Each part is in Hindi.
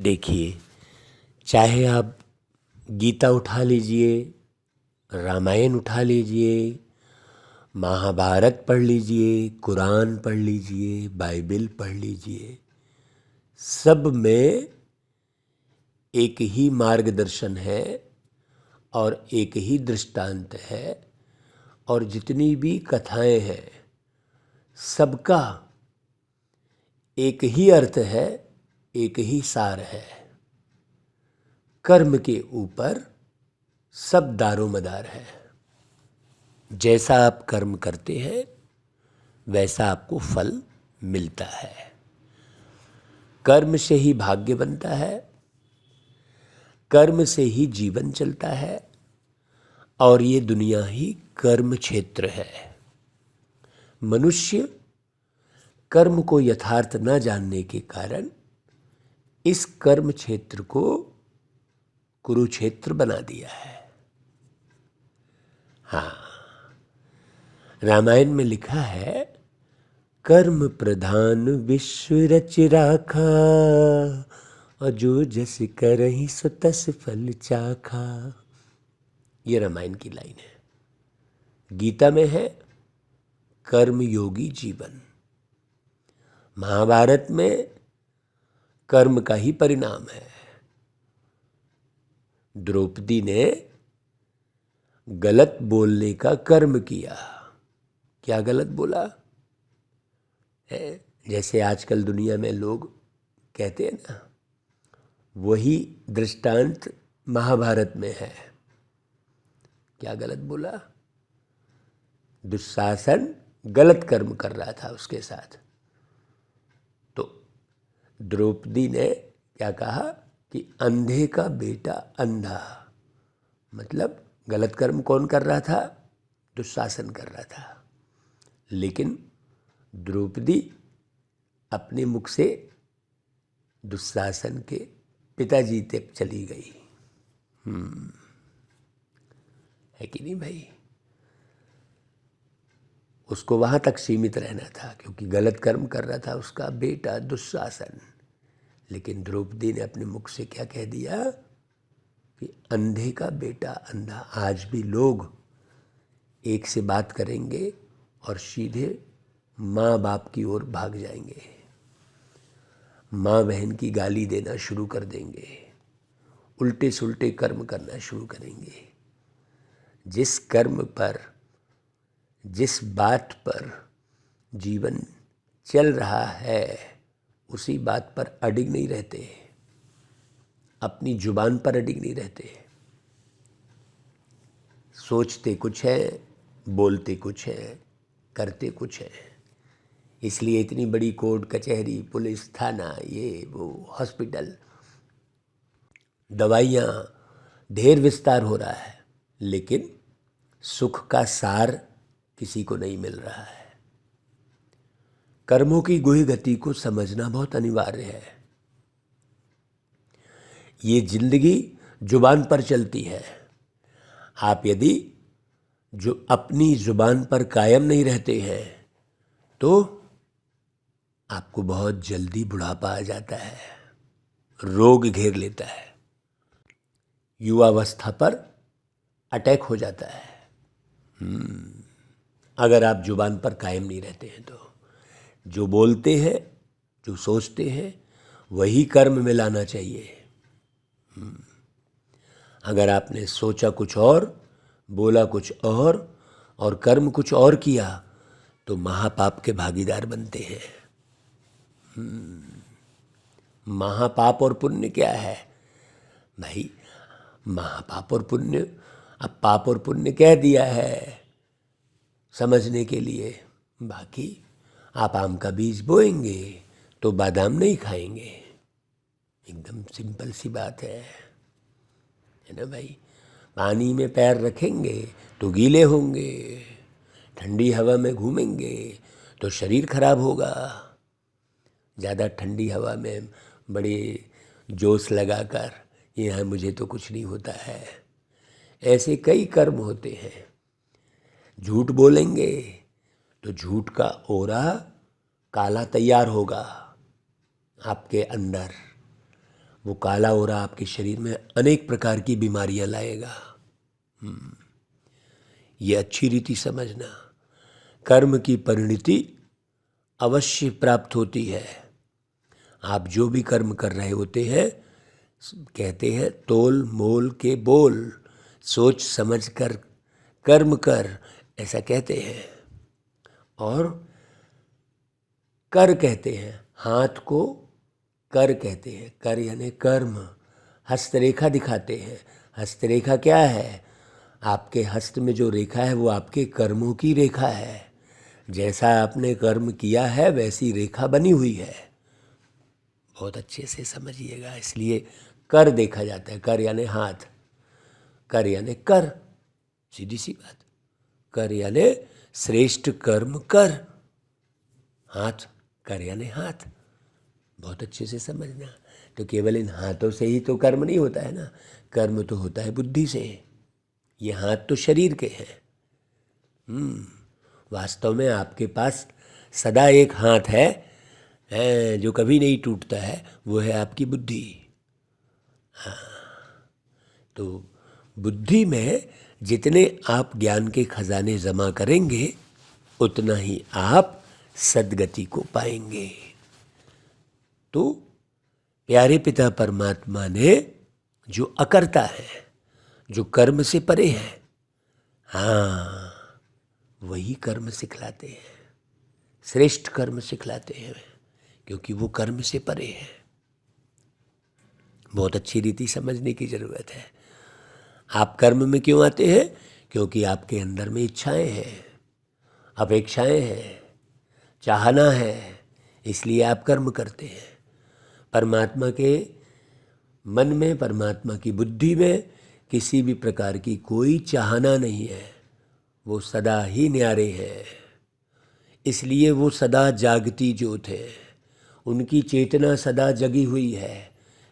देखिए, चाहे आप गीता उठा लीजिए, रामायण उठा लीजिए, महाभारत पढ़ लीजिए, कुरान पढ़ लीजिए, बाइबल पढ़ लीजिए, सब में एक ही मार्गदर्शन है और एक ही दृष्टांत है। और जितनी भी कथाएं हैं सबका एक ही अर्थ है, एक ही सार है। कर्म के ऊपर सब दारोमदार है। जैसा आप कर्म करते हैं वैसा आपको फल मिलता है। कर्म से ही भाग्य बनता है, कर्म से ही जीवन चलता है और ये दुनिया ही कर्म क्षेत्र है। मनुष्य कर्म को यथार्थ न जानने के कारण इस कर्म क्षेत्र को कुरुक्षेत्र बना दिया है। हाँ, रामायण में लिखा है, कर्म प्रधान विश्व रच राखा, और जो जस करहि सो तस फल चाखा। ये रामायण की लाइन है। गीता में है कर्म योगी जीवन। महाभारत में कर्म का ही परिणाम है। द्रौपदी ने गलत बोलने का कर्म किया। क्या गलत बोला है? जैसे आजकल दुनिया में लोग कहते हैं ना, वही दृष्टांत महाभारत में है। क्या गलत बोला? दुशासन गलत कर्म कर रहा था उसके साथ। तो द्रौपदी ने क्या कहा कि अंधे का बेटा अंधा, मतलब गलत कर्म कौन कर रहा था? दुशासन कर रहा था। लेकिन द्रौपदी अपने मुख से दुशासन के पिताजी तक चली गई। है कि नहीं भाई? उसको वहां तक सीमित रहना था क्योंकि गलत कर्म कर रहा था उसका बेटा दुशासन। लेकिन द्रौपदी ने अपने मुख से क्या कह दिया कि अंधे का बेटा अंधा। आज भी लोग एक से बात करेंगे और सीधे माँ बाप की ओर भाग जाएंगे, माँ बहन की गाली देना शुरू कर देंगे, उल्टे सुल्टे कर्म करना शुरू करेंगे। जिस कर्म पर, जिस बात पर जीवन चल रहा है उसी बात पर अडिग नहीं रहते, अपनी जुबान पर अडिग नहीं रहते। सोचते कुछ है, बोलते कुछ है, करते कुछ है। इसलिए इतनी बड़ी कोर्ट कचहरी, पुलिस थाना, ये वो, हॉस्पिटल, दवाइयाँ, ढेर विस्तार हो रहा है, लेकिन सुख का सार किसी को नहीं मिल रहा है। कर्मों की गुहि गति को समझना बहुत अनिवार्य है। ये जिंदगी जुबान पर चलती है। आप यदि जो अपनी जुबान पर कायम नहीं रहते हैं तो आपको बहुत जल्दी बुढ़ापा आ जाता है, रोग घेर लेता है, युवावस्था पर अटैक हो जाता है। अगर आप जुबान पर कायम नहीं रहते हैं तो जो बोलते हैं, जो सोचते हैं, वही कर्म में लाना चाहिए। अगर आपने सोचा कुछ और, बोला कुछ और कर्म कुछ और किया तो महापाप के भागीदार बनते हैं। महापाप और पुण्य क्या है भाई? महापाप और पुण्य, अब पाप और पुण्य कह दिया है समझने के लिए। बाकी आप आम का बीज बोएंगे तो बादाम नहीं खाएंगे। एकदम सिंपल सी बात है ना भाई? पानी में पैर रखेंगे तो गीले होंगे, ठंडी हवा में घूमेंगे तो शरीर खराब होगा। ज़्यादा ठंडी हवा में बड़े जोश लगाकर यह मुझे तो कुछ नहीं होता है, ऐसे कई कर्म होते हैं। झूठ बोलेंगे तो झूठ का ओरा काला तैयार होगा आपके अंदर। वो काला हो रहा आपके शरीर में अनेक प्रकार की बीमारियां लाएगा। ये अच्छी रीति समझना। कर्म की परिणति अवश्य प्राप्त होती है। आप जो भी कर्म कर रहे होते हैं, कहते हैं तोल मोल के बोल, सोच समझ कर कर्म कर, ऐसा कहते हैं। और कर कहते हैं, हाथ को कर कहते हैं। कर यानी कर्म। हस्तरेखा दिखाते हैं। हस्तरेखा क्या है? आपके हस्त में जो रेखा है वो आपके कर्मों की रेखा है। जैसा आपने कर्म किया है वैसी रेखा बनी हुई है। बहुत अच्छे से समझिएगा। इसलिए कर देखा जाता है। कर यानी हाथ, कर यानी कर, सीधी सी बात। कर यानी श्रेष्ठ कर्म कर, हाथ, कर यानी हाथ। बहुत अच्छे से समझना। तो केवल इन हाथों से ही तो कर्म नहीं होता है ना, कर्म तो होता है बुद्धि से। ये हाथ तो शरीर के हैं। वास्तव में आपके पास सदा एक हाथ है जो कभी नहीं टूटता है, वो है आपकी बुद्धि। हाँ, तो बुद्धि में जितने आप ज्ञान के खजाने जमा करेंगे उतना ही आप सद्गति को पाएंगे। तो प्यारे पिता परमात्मा ने जो अकर्ता है, जो कर्म से परे है, हाँ, वही कर्म सिखलाते हैं, श्रेष्ठ कर्म सिखलाते हैं, क्योंकि वो कर्म से परे है। बहुत अच्छी रीति समझने की ज़रूरत है। आप कर्म में क्यों आते हैं? क्योंकि आपके अंदर में इच्छाएं हैं, अपेक्षाएं हैं, चाहना है, इसलिए आप कर्म करते हैं। परमात्मा के मन में, परमात्मा की बुद्धि में किसी भी प्रकार की कोई चाहना नहीं है। वो सदा ही न्यारे हैं। इसलिए वो सदा जागती ज्योत है। उनकी चेतना सदा जगी हुई है।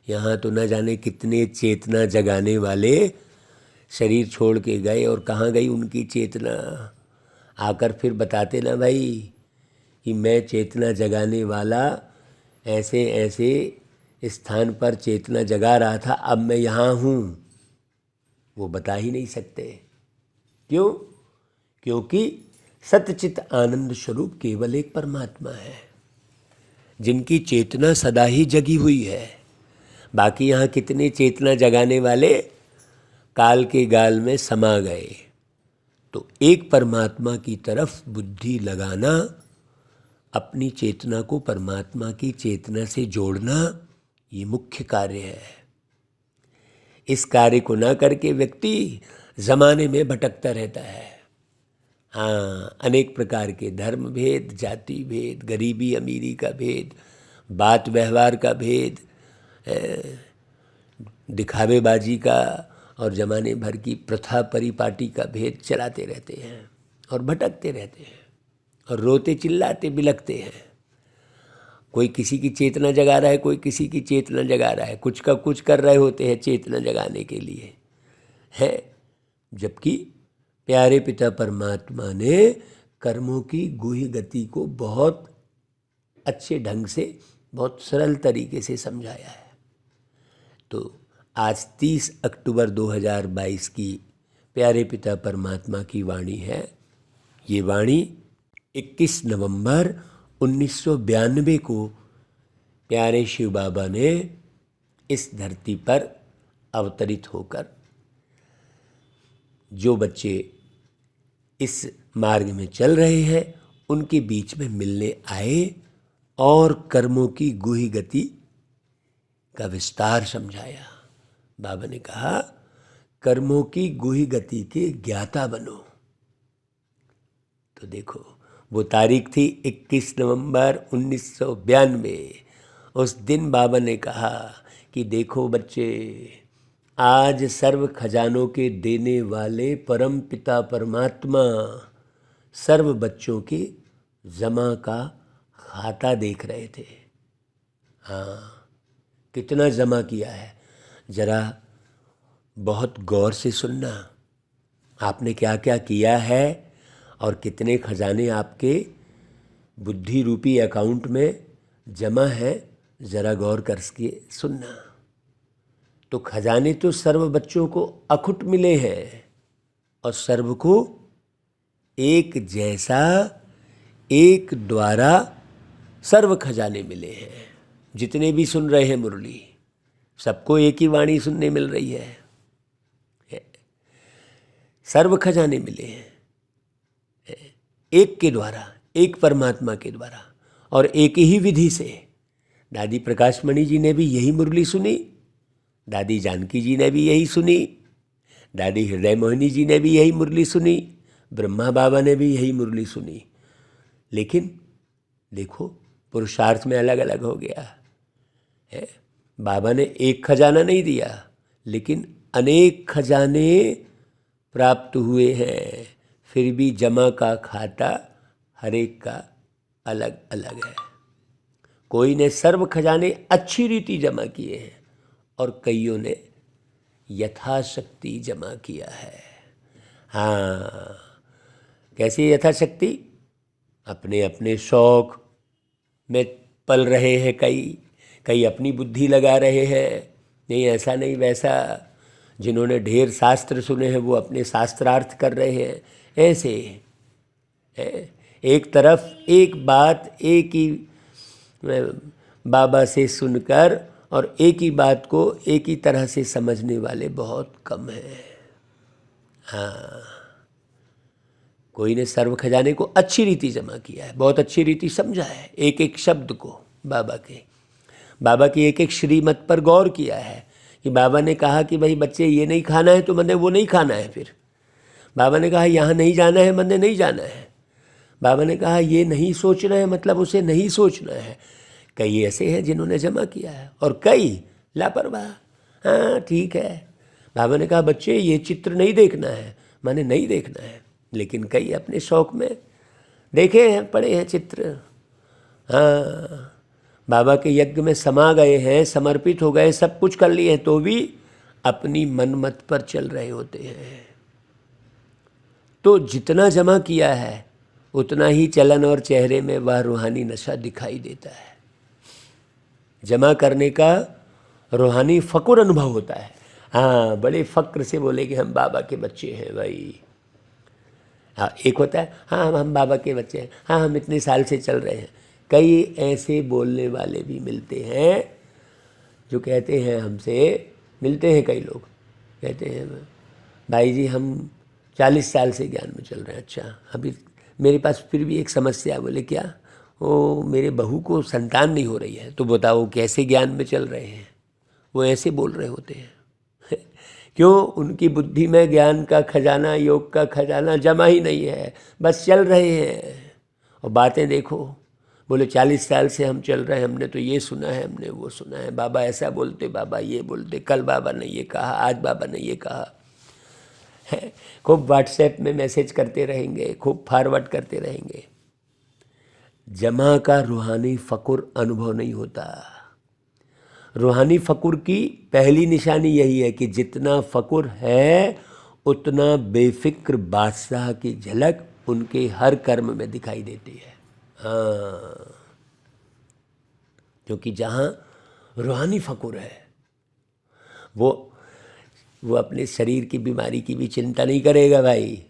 यहाँ तो न जाने कितने चेतना जगाने वाले शरीर छोड़ के गए, और कहाँ गई उनकी चेतना? आकर फिर बताते ना भाई कि मैं चेतना जगाने वाला ऐसे ऐसे स्थान पर चेतना जगा रहा था, अब मैं यहाँ हूँ। वो बता ही नहीं सकते। क्यों? क्योंकि सतचित आनंद स्वरूप केवल एक परमात्मा है, जिनकी चेतना सदा ही जगी हुई है। बाकी यहाँ कितने चेतना जगाने वाले काल के गाल में समा गए। तो एक परमात्मा की तरफ बुद्धि लगाना, अपनी चेतना को परमात्मा की चेतना से जोड़ना, ये मुख्य कार्य है। इस कार्य को ना करके व्यक्ति जमाने में भटकता रहता है। हाँ, अनेक प्रकार के धर्म भेद, जाति भेद, गरीबी अमीरी का भेद, बात व्यवहार का भेद, दिखावेबाजी का और जमाने भर की प्रथा परिपाटी का भेद चलाते रहते हैं और भटकते रहते हैं और रोते चिल्लाते बिलखते हैं। कोई किसी की चेतना जगा रहा है, कोई किसी की चेतना जगा रहा है, कुछ का कुछ कर रहे होते हैं चेतना जगाने के लिए, है। जबकि प्यारे पिता परमात्मा ने कर्मों की गुह्य गति को बहुत अच्छे ढंग से, बहुत सरल तरीके से समझाया है। तो आज 30 अक्टूबर 2022 की प्यारे पिता परमात्मा की वाणी है। ये वाणी 21 नवंबर 1992 को प्यारे शिव बाबा ने इस धरती पर अवतरित होकर, जो बच्चे इस मार्ग में चल रहे हैं उनके बीच में मिलने आए और कर्मों की गुह्य गति का विस्तार समझाया। बाबा ने कहा, कर्मों की गुह्य गति के ज्ञाता बनो। तो देखो, वो तारीख थी 21 नवंबर 1992। उस दिन बाबा ने कहा कि देखो बच्चे, आज सर्व खजानों के देने वाले परम पिता परमात्मा सर्व बच्चों के जमा का खाता देख रहे थे। हाँ, कितना जमा किया है, जरा बहुत गौर से सुनना। आपने क्या क्या किया है और कितने खजाने आपके बुद्धि रूपी अकाउंट में जमा है, जरा गौर करके सुनना। तो खजाने तो सर्व बच्चों को अखुट मिले हैं और सर्व को एक जैसा, एक द्वारा सर्व खजाने मिले हैं। जितने भी सुन रहे हैं मुरली, सबको एक ही वाणी सुनने मिल रही है। सर्व खजाने मिले हैं एक के द्वारा, एक परमात्मा के द्वारा और एक ही विधि से। दादी प्रकाशमणि जी ने भी यही मुरली सुनी, दादी जानकी जी ने भी यही सुनी, दादी हृदय मोहिनी जी ने भी यही मुरली सुनी, ब्रह्मा बाबा ने भी यही मुरली सुनी। लेकिन देखो पुरुषार्थ में अलग अलग हो गया है। बाबा ने एक खजाना नहीं दिया, लेकिन अनेक खजाने प्राप्त हुए हैं, फिर भी जमा का खाता हर एक का अलग अलग है। कोई ने सर्व खजाने अच्छी रीति जमा किए हैं और कईयों ने यथाशक्ति जमा किया है। हाँ, कैसे यथाशक्ति? अपने अपने शौक में पल रहे हैं, कई अपनी बुद्धि लगा रहे हैं, नहीं ऐसा नहीं वैसा। जिन्होंने ढेर शास्त्र सुने हैं वो अपने शास्त्रार्थ कर रहे हैं। ऐसे एक तरफ एक बात एक ही बाबा से सुनकर और एक ही बात को एक ही तरह से समझने वाले बहुत कम हैं। हाँ, कोई ने सर्व खजाने को अच्छी रीति जमा किया है, बहुत अच्छी रीति समझा है, एक एक शब्द को बाबा की एक एक श्रीमत पर गौर किया है कि बाबा ने कहा कि भाई बच्चे ये नहीं खाना है तो मैंने वो नहीं खाना है। फिर बाबा ने कहा यहाँ नहीं जाना है, मैंने नहीं जाना है। बाबा ने कहा ये नहीं सोचना है, मतलब उसे नहीं सोचना है। कई ऐसे हैं जिन्होंने जमा किया है और कई लापरवाह। हाँ ठीक है, बाबा ने कहा बच्चे ये चित्र नहीं देखना है, मैंने नहीं देखना है। लेकिन कई अपने शौक में देखे हैं, पढ़े हैं चित्र। हाँ, बाबा के यज्ञ में समा गए हैं, समर्पित हो गए, सब कुछ कर लिए हैं, तो भी अपनी मनमत पर चल रहे होते हैं। तो जितना जमा किया है उतना ही चलन और चेहरे में वह रूहानी नशा दिखाई देता है। जमा करने का रूहानी फ़क्र अनुभव होता है। हाँ, बड़े फ़क्र से बोले कि हम बाबा के बच्चे हैं भाई। हाँ, एक होता है हाँ हम बाबा के बच्चे हैं, हाँ हम इतने साल से चल रहे हैं। कई ऐसे बोलने वाले भी मिलते हैं जो कहते हैं, हमसे मिलते हैं कई लोग, कहते हैं भाई जी हम 40 साल से ज्ञान में चल रहे हैं। अच्छा, अभी मेरे पास फिर भी एक समस्या। बोले क्या? वो मेरे बहू को संतान नहीं हो रही है। तो बताओ कैसे ज्ञान में चल रहे हैं? वो ऐसे बोल रहे होते हैं। क्यों? उनकी बुद्धि में ज्ञान का खजाना, योग का खजाना जमा ही नहीं है, बस चल रहे हैं। और बातें देखो, बोले 40 साल से हम चल रहे हैं, हमने तो ये सुना है, हमने वो सुना है, बाबा ऐसा बोलते, बाबा ये बोलते, कल बाबा ने ये कहा, आज बाबा ने ये कहा। खूब व्हाट्सएप में मैसेज करते रहेंगे, खूब फॉरवर्ड करते रहेंगे। जमा का रूहानी फ़क्र अनुभव नहीं होता। रूहानी फ़क्र की पहली निशानी यही है कि जितना फ़क्र है उतना बेफिक्र बादशाह की झलक उनके हर कर्म में दिखाई देती है। हाँ, क्योंकि जहाँ रूहानी फ़क्र है वो अपने शरीर की बीमारी की भी चिंता नहीं करेगा भाई।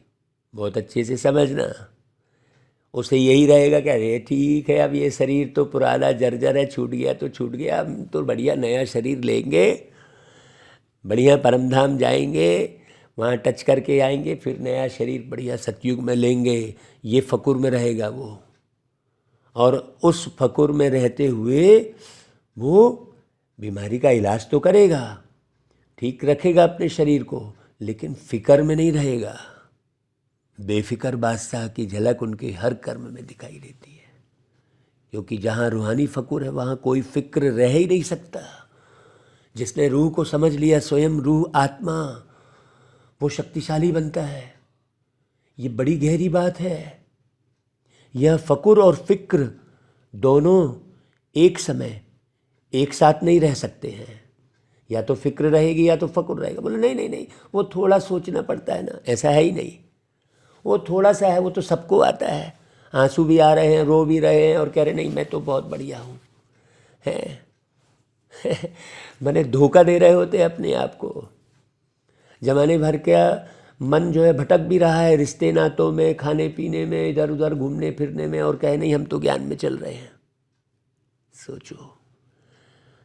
बहुत अच्छे से समझना, उसे यही रहेगा कि अरे ठीक है, अब ये शरीर तो पुराना जर्जर है, छूट गया तो छूट गया, हम तो बढ़िया नया शरीर लेंगे, बढ़िया परमधाम जाएंगे, वहाँ टच करके आएंगे, फिर नया शरीर बढ़िया सतयुग में लेंगे। ये फ़क्र में रहेगा वो, और उस फ़क्र में रहते हुए वो बीमारी का इलाज तो करेगा, ठीक रखेगा अपने शरीर को, लेकिन फ़िक्र में नहीं रहेगा। बेफिक्र बादशाह की झलक उनके हर कर्म में दिखाई देती है, क्योंकि जहाँ रूहानी फ़क्र है वहाँ कोई फ़िक्र रह ही नहीं सकता। जिसने रूह को समझ लिया, स्वयं रूह आत्मा, वो शक्तिशाली बनता है। ये बड़ी गहरी बात है। यह फ़क्र और फ़िक्र दोनों एक समय एक साथ नहीं रह सकते हैं। या तो फ़िक्र रहेगी या तो फ़क्र रहेगा। बोले नहीं नहीं नहीं, वो थोड़ा सोचना पड़ता है ना। ऐसा है ही नहीं, वो थोड़ा सा है, वो तो सबको आता है। आंसू भी आ रहे हैं, रो भी रहे हैं और कह रहे नहीं मैं तो बहुत बढ़िया हूँ, है मैंने धोखा दे रहे होते अपने आप को। जमाने भर का मन जो है भटक भी रहा है रिश्ते नातों में, खाने पीने में, इधर उधर घूमने फिरने में, और कहे नहीं हम तो ज्ञान में चल रहे हैं। सोचो,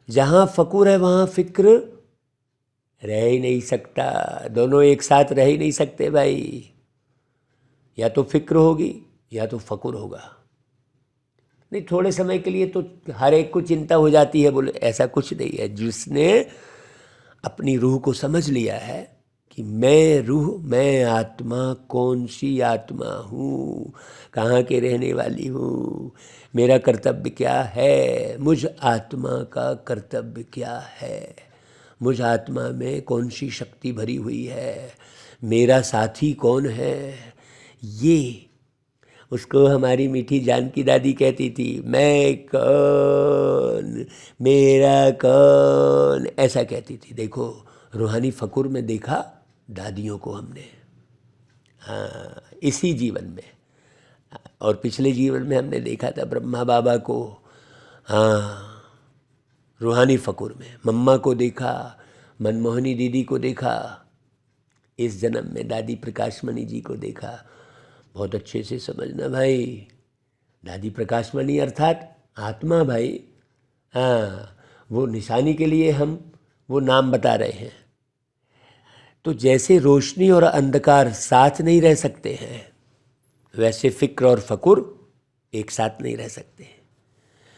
जहाँ फकुर है वहाँ फिक्र रह ही नहीं सकता। दोनों एक साथ रह ही नहीं सकते भाई। या तो फिक्र होगी या तो फकुर होगा। नहीं, थोड़े समय के लिए तो हर एक को चिंता हो जाती है, बोले ऐसा कुछ नहीं है। जिसने अपनी रूह को समझ लिया है कि मैं रूह, मैं आत्मा, कौन सी आत्मा हूँ, कहाँ के रहने वाली हूँ, मेरा कर्तव्य क्या है, मुझ आत्मा का कर्तव्य क्या है, मुझ आत्मा में कौन सी शक्ति भरी हुई है, मेरा साथी कौन है, ये उसको हमारी मीठी जानकी दादी कहती थी, मैं कौन, मेरा कौन, ऐसा कहती थी। देखो रूहानी फकुर में देखा दादियों को हमने, हाँ, इसी जीवन में। और पिछले जीवन में हमने देखा था ब्रह्मा बाबा को, हाँ, रूहानी फकुर में। मम्मा को देखा, मनमोहनी दीदी को देखा, इस जन्म में दादी प्रकाशमणि जी को देखा। बहुत अच्छे से समझना भाई, दादी प्रकाशमणि अर्थात आत्मा भाई। हाँ, वो निशानी के लिए हम वो नाम बता रहे हैं। तो जैसे रोशनी और अंधकार साथ नहीं रह सकते हैं, वैसे फिक्र और फकुर एक साथ नहीं रह सकते।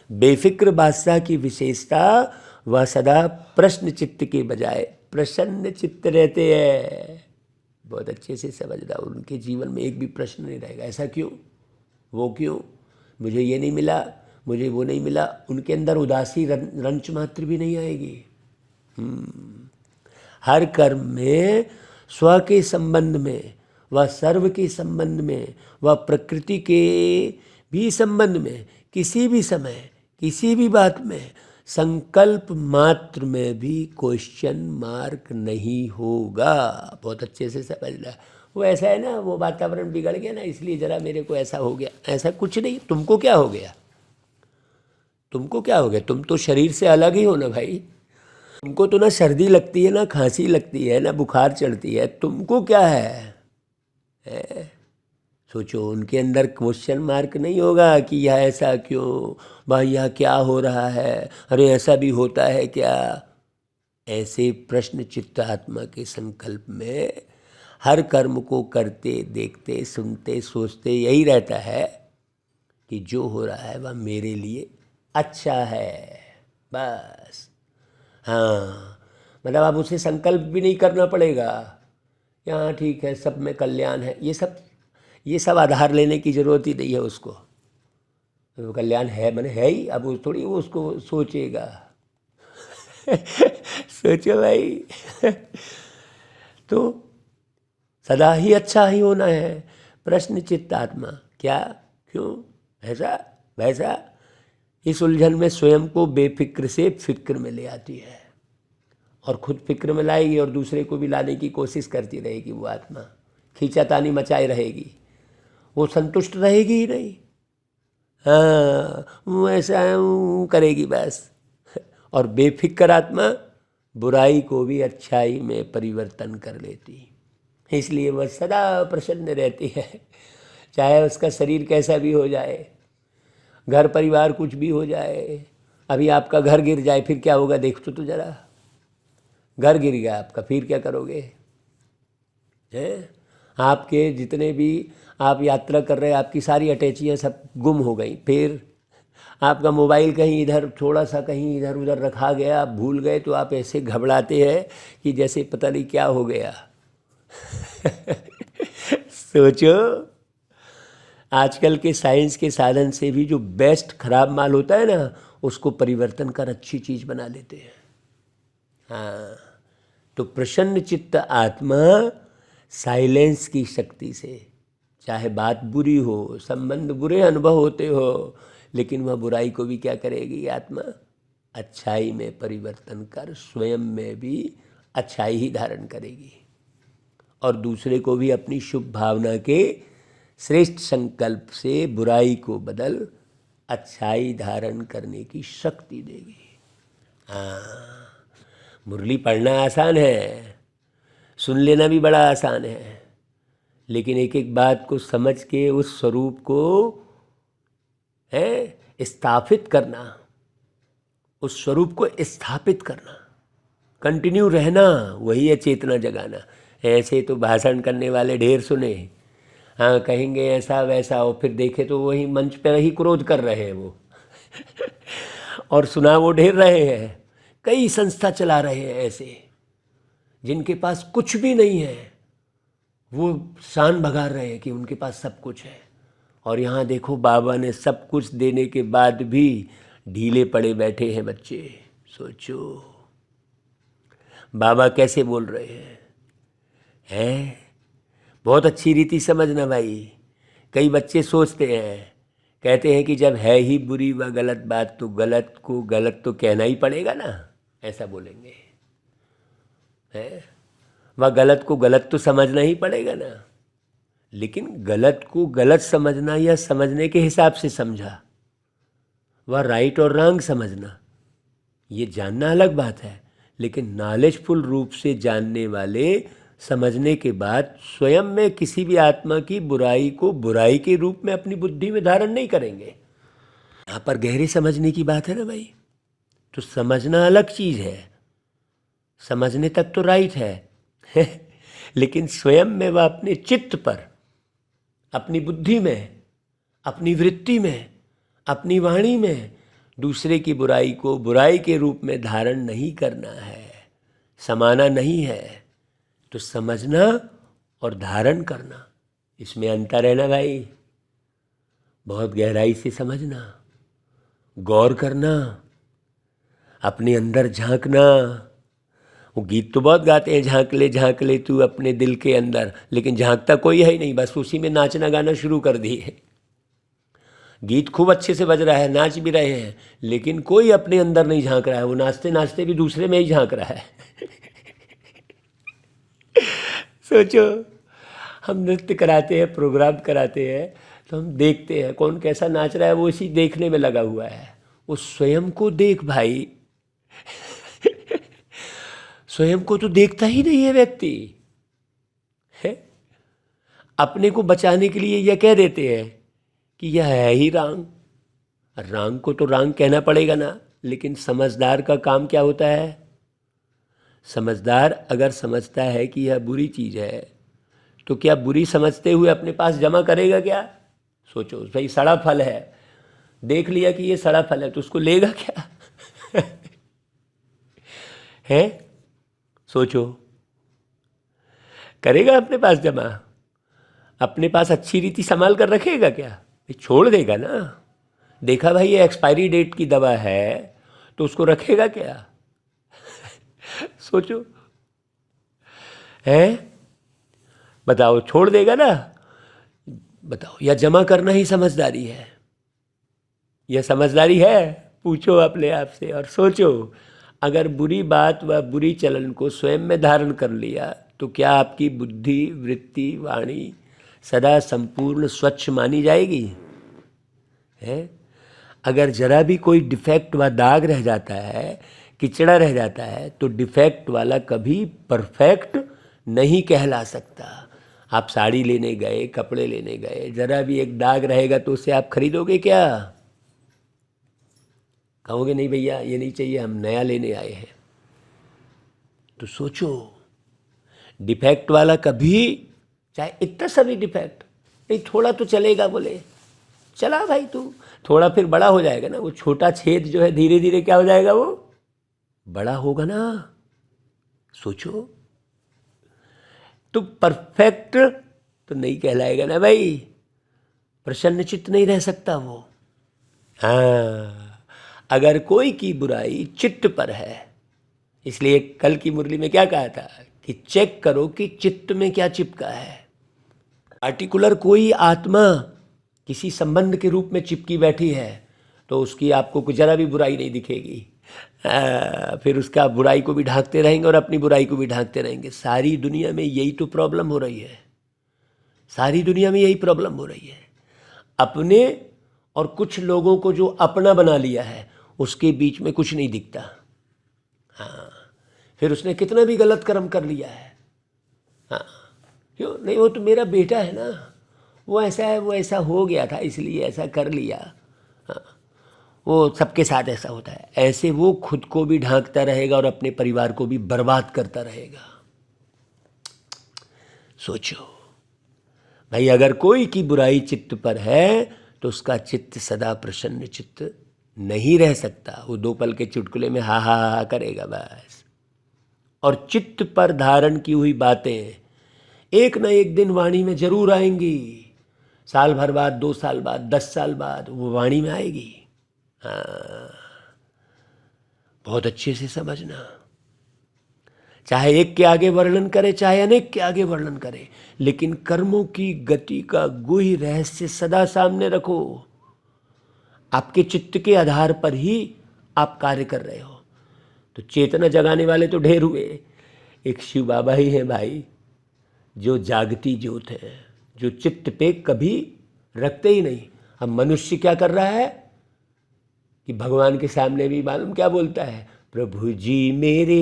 बेफिक्र बादशाह की विशेषता, वह सदा प्रश्न चित्त के बजाय प्रसन्न चित्त रहते हैं। बहुत अच्छे से समझना, उनके जीवन में एक भी प्रश्न नहीं रहेगा, ऐसा क्यों, वो क्यों, मुझे ये नहीं मिला, मुझे वो नहीं मिला। उनके अंदर उदासी रंच मात्र भी नहीं आएगी। हर कर्म में स्व के संबंध में, व सर्व के संबंध में, व प्रकृति के भी संबंध में, किसी भी समय किसी भी बात में संकल्प मात्र में भी क्वेश्चन मार्क नहीं होगा। बहुत अच्छे से समझना। वो ऐसा है ना, वो वातावरण बिगड़ गया ना, इसलिए ज़रा मेरे को ऐसा हो गया, ऐसा कुछ नहीं। तुमको क्या हो गया, तुमको क्या हो गया, तुम तो शरीर से अलग ही हो ना भाई। तुमको तो ना सर्दी लगती है, ना खांसी लगती है, ना बुखार चढ़ती है, तुमको क्या है? सोचो, उनके अंदर क्वेश्चन मार्क नहीं होगा कि यह ऐसा क्यों, भाई यह क्या हो रहा है, अरे ऐसा भी होता है क्या। ऐसे प्रश्न चित्त आत्मा के संकल्प में हर कर्म को करते, देखते, सुनते, सोचते यही रहता है कि जो हो रहा है वह मेरे लिए अच्छा है, बस। हाँ, मतलब अब उसे संकल्प भी नहीं करना पड़ेगा, यहाँ ठीक है, सब में कल्याण है, ये सब आधार लेने की ज़रूरत ही नहीं है उसको। तो कल्याण है, मैंने है ही, अब वो थोड़ी वो उसको सोचेगा। सोचो भाई। तो सदा ही अच्छा ही होना है। प्रश्न चित्त आत्मा, क्या, क्यों, ऐसा वैसा, इस उलझन में स्वयं को बेफिक्र से फिक्र में ले आती है, और खुद फिक्र में लाएगी और दूसरे को भी लाने की कोशिश करती रहेगी। वो आत्मा खींचातानी मचाए रहेगी, वो संतुष्ट रहेगी ही नहीं। हाँ, वो ऐसा करेगी बस। और बेफिक्र आत्मा बुराई को भी अच्छाई में परिवर्तन कर लेती, इसलिए वह सदा प्रसन्न रहती है, चाहे उसका शरीर कैसा भी हो जाए, घर परिवार कुछ भी हो जाए। अभी आपका घर गिर जाए फिर क्या होगा, देख तो जरा, घर गिर गया आपका, फिर क्या करोगे, हैं? आपके जितने भी आप यात्रा कर रहे हैं, आपकी सारी अटैचियाँ सब गुम हो गई, फिर आपका मोबाइल कहीं इधर, थोड़ा सा कहीं इधर उधर रखा गया, आप भूल गए, तो आप ऐसे घबराते हैं कि जैसे पता नहीं क्या हो गया। सोचो, आजकल के साइंस के साधन से भी जो बेस्ट खराब माल होता है ना, उसको परिवर्तन कर अच्छी चीज़ बना लेते हैं। हाँ, तो प्रसन्न चित्त आत्मा साइलेंस की शक्ति से, चाहे बात बुरी हो, संबंध बुरे अनुभव होते हो, लेकिन वह बुराई को भी क्या करेगी आत्मा, अच्छाई में परिवर्तन कर स्वयं में भी अच्छाई ही धारण करेगी, और दूसरे को भी अपनी शुभ भावना के श्रेष्ठ संकल्प से बुराई को बदल अच्छाई धारण करने की शक्ति देगी। हाँ, मुरली पढ़ना आसान है, सुन लेना भी बड़ा आसान है, लेकिन एक एक बात को समझ के उस स्वरूप को है स्थापित करना, उस स्वरूप को स्थापित करना, कंटिन्यू रहना, वही है चेतना जगाना। ऐसे तो भाषण करने वाले ढेर सुने, हाँ कहेंगे ऐसा वैसा, और फिर देखे तो वही मंच पर ही क्रोध कर रहे हैं वो और सुना वो ढेर रहे हैं। कई संस्था चला रहे हैं ऐसे, जिनके पास कुछ भी नहीं है, वो शान भगा रहे हैं कि उनके पास सब कुछ है। और यहाँ देखो बाबा ने सब कुछ देने के बाद भी ढीले पड़े बैठे हैं बच्चे। सोचो बाबा कैसे बोल रहे हैं? बहुत अच्छी रीति समझना भाई। कई बच्चे सोचते हैं, कहते हैं कि जब है ही बुरी व गलत बात तो गलत को गलत तो कहना ही पड़ेगा ना, ऐसा बोलेंगे है। वह गलत को गलत तो समझना ही पड़ेगा ना, लेकिन गलत को गलत समझना या समझने के हिसाब से समझा, वह राइट और रॉन्ग समझना, ये जानना अलग बात है। लेकिन नॉलेजफुल रूप से जानने वाले समझने के बाद स्वयं में किसी भी आत्मा की बुराई को बुराई के रूप में अपनी बुद्धि में धारण नहीं करेंगे। यहाँ पर गहरे समझने की बात है ना भाई। तो समझना अलग चीज़ है, समझने तक तो राइट है लेकिन स्वयं में वह अपने चित्त पर, अपनी बुद्धि में, अपनी वृत्ति में, अपनी वाणी में दूसरे की बुराई को बुराई के रूप में धारण नहीं करना है, समाना नहीं है। तो समझना और धारण करना, इसमें अंतर है ना भाई। बहुत गहराई से समझना, गौर करना, अपने अंदर झांकना। वो गीत तो बहुत गाते हैं, झांक ले तू अपने दिल के अंदर, लेकिन झांकता कोई है ही नहीं, बस उसी में नाचना गाना शुरू कर दिए। गीत खूब अच्छे से बज रहा है, नाच भी रहे हैं, लेकिन कोई अपने अंदर नहीं झांक रहा है। वो नाचते नाचते भी दूसरे में ही झांक रहा है सोचो, हम नृत्य कराते हैं, प्रोग्राम कराते हैं, तो हम देखते हैं कौन कैसा नाच रहा है, वो इसी देखने में लगा हुआ है। वो स्वयं को देख भाई स्वयं को तो देखता ही नहीं है व्यक्ति है। अपने को बचाने के लिए यह कह देते हैं कि यह है ही रांग। रांग को तो रांग कहना पड़ेगा ना, लेकिन समझदार का काम क्या होता है? समझदार अगर समझता है कि यह बुरी चीज़ है, तो क्या बुरी समझते हुए अपने पास जमा करेगा क्या? सोचो भाई, सड़ा फल है, देख लिया कि ये सड़ा फल है, तो उसको लेगा क्या है? सोचो, करेगा अपने पास जमा? अपने पास अच्छी रीति संभाल कर रखेगा क्या? छोड़ देगा ना। देखा भाई ये एक्सपायरी डेट की दवा है, तो उसको रखेगा क्या सोचो है, बताओ, छोड़ देगा ना? बताओ, या जमा करना ही समझदारी है? यह समझदारी है? पूछो अपने आप से और सोचो, अगर बुरी बात व बुरी चलन को स्वयं में धारण कर लिया, तो क्या आपकी बुद्धि, वृत्ति, वाणी सदा संपूर्ण स्वच्छ मानी जाएगी? है? अगर जरा भी कोई डिफेक्ट व दाग रह जाता है, किचड़ा रह जाता है, तो डिफेक्ट वाला कभी परफेक्ट नहीं कहला सकता। आप साड़ी लेने गए, कपड़े लेने गए, जरा भी एक दाग रहेगा तो उसे आप खरीदोगे क्या? कहोगे नहीं भैया ये नहीं चाहिए, हम नया लेने आए हैं। तो सोचो, डिफेक्ट वाला कभी, चाहे इतना सा भी डिफेक्ट, नहीं थोड़ा तो चलेगा, बोले चला भाई तू, थोड़ा फिर बड़ा हो जाएगा ना, वो छोटा छेद जो है धीरे धीरे क्या हो जाएगा, वो बड़ा होगा ना। सोचो, तो परफेक्ट तो नहीं कहलाएगा ना भाई, प्रसन्नचित्त नहीं रह सकता वो। हाँ, अगर कोई की बुराई चित्त पर है, इसलिए कल की मुरली में क्या कहा था कि चेक करो कि चित्त में क्या चिपका है। पार्टिकुलर कोई आत्मा किसी संबंध के रूप में चिपकी बैठी है, तो उसकी आपको जरा भी बुराई नहीं दिखेगी। फिर उसका बुराई को भी ढांकते रहेंगे और अपनी बुराई को भी ढांकते रहेंगे। सारी दुनिया में यही तो प्रॉब्लम हो रही है, सारी दुनिया में यही प्रॉब्लम हो रही है। अपने और कुछ लोगों को जो अपना बना लिया है, उसके बीच में कुछ नहीं दिखता। हाँ, फिर उसने कितना भी गलत कर्म कर लिया है, हाँ, क्यों नहीं, वो तो मेरा बेटा है ना, वो ऐसा है, वो ऐसा हो गया था इसलिए ऐसा कर लिया। हाँ, वो सबके साथ ऐसा होता है। ऐसे वो खुद को भी ढांकता रहेगा और अपने परिवार को भी बर्बाद करता रहेगा। सोचो भाई, अगर कोई की बुराई चित्त पर है तो उसका चित्त सदा प्रसन्न चित्त नहीं रह सकता। वो 2 पल के चुटकुले में हा हा हा करेगा बस। और चित्त पर धारण की हुई बातें एक न एक दिन वाणी में जरूर आएंगी। साल भर बाद, 2 साल बाद, 10 साल बाद वो वाणी में आएगी। हाँ, बहुत अच्छे से समझना। चाहे एक के आगे वर्णन करे, चाहे अनेक के आगे वर्णन करे, लेकिन कर्मों की गति का गुह्य रहस्य सदा सामने रखो। आपके चित्त के आधार पर ही आप कार्य कर रहे हो। तो चेतना जगाने वाले तो ढेर हुए, एक शिव बाबा ही हैं भाई, जो जागती ज्योत है, जो चित्त पे कभी रखते ही नहीं। अब मनुष्य क्या कर रहा है कि भगवान के सामने भी मालूम क्या बोलता है, प्रभु जी मेरे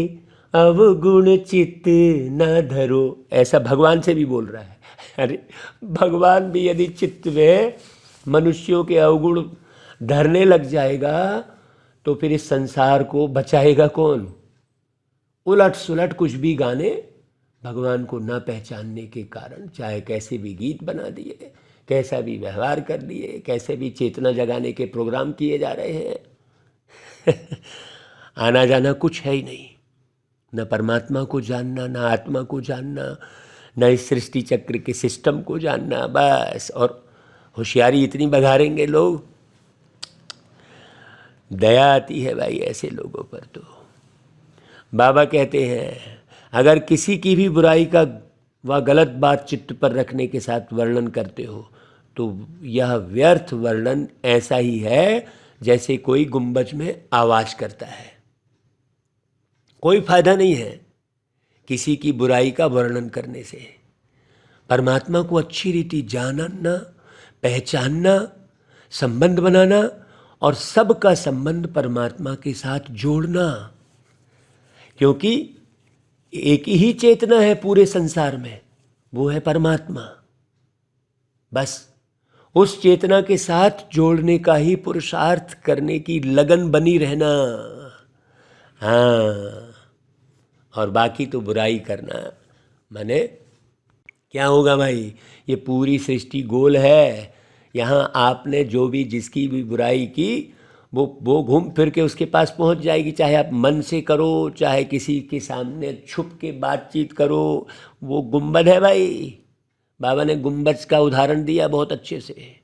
अवगुण चित्त न धरो, ऐसा भगवान से भी बोल रहा है। अरे भगवान भी यदि चित्त में मनुष्यों के अवगुण धरने लग जाएगा तो फिर इस संसार को बचाएगा कौन? उलट सुलट कुछ भी गाने भगवान को न पहचानने के कारण, चाहे कैसे भी गीत बना दिए, कैसा भी व्यवहार कर लिए, कैसे भी चेतना जगाने के प्रोग्राम किए जा रहे हैं आना जाना कुछ है ही नहीं। न परमात्मा को जानना, न आत्मा को जानना, न इस सृष्टि चक्र के सिस्टम को जानना, बस। और होशियारी इतनी बघारेंगे लोग, दया आती है भाई ऐसे लोगों पर। तो बाबा कहते हैं अगर किसी की भी बुराई का व गलत बात चित्त पर रखने के साथ वर्णन करते हो तो यह व्यर्थ वर्णन ऐसा ही है जैसे कोई गुंबज में आवाज करता है। कोई फायदा नहीं है किसी की बुराई का वर्णन करने से। परमात्मा को अच्छी रीति जानना, पहचानना, संबंध बनाना और सबका संबंध परमात्मा के साथ जोड़ना, क्योंकि एक ही चेतना है पूरे संसार में, वो है परमात्मा। बस उस चेतना के साथ जोड़ने का ही पुरुषार्थ करने की लगन बनी रहना। हाँ, और बाकी तो बुराई करना माने क्या होगा भाई? ये पूरी सृष्टि गोल है। यहाँ आपने जो भी जिसकी भी बुराई की वो घूम फिर के उसके पास पहुँच जाएगी। चाहे आप मन से करो, चाहे किसी के सामने छुप के बातचीत करो, वो गुंबद है भाई। बाबा ने गुंबद का उदाहरण दिया बहुत अच्छे से।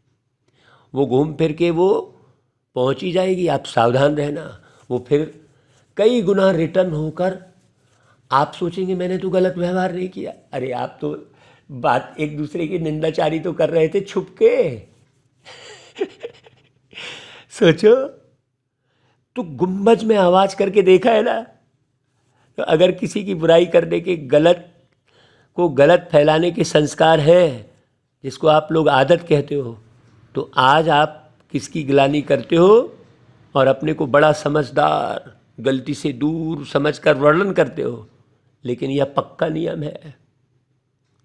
वो घूम फिर के वो पहुँच ही जाएगी, आप सावधान रहना। वो फिर कई गुना रिटर्न होकर आप सोचेंगे मैंने तो गलत व्यवहार नहीं किया। अरे आप तो बात एक दूसरे की निंदाचारी तो कर रहे थे छुप के सोचो, तो गुंबज में आवाज करके देखा है ना? तो अगर किसी की बुराई करने के गलत फैलाने के संस्कार हैं, जिसको आप लोग आदत कहते हो, तो आज आप किसकी गिलानी करते हो और अपने को बड़ा समझदार, गलती से दूर समझकर वर्णन करते हो। लेकिन यह पक्का नियम है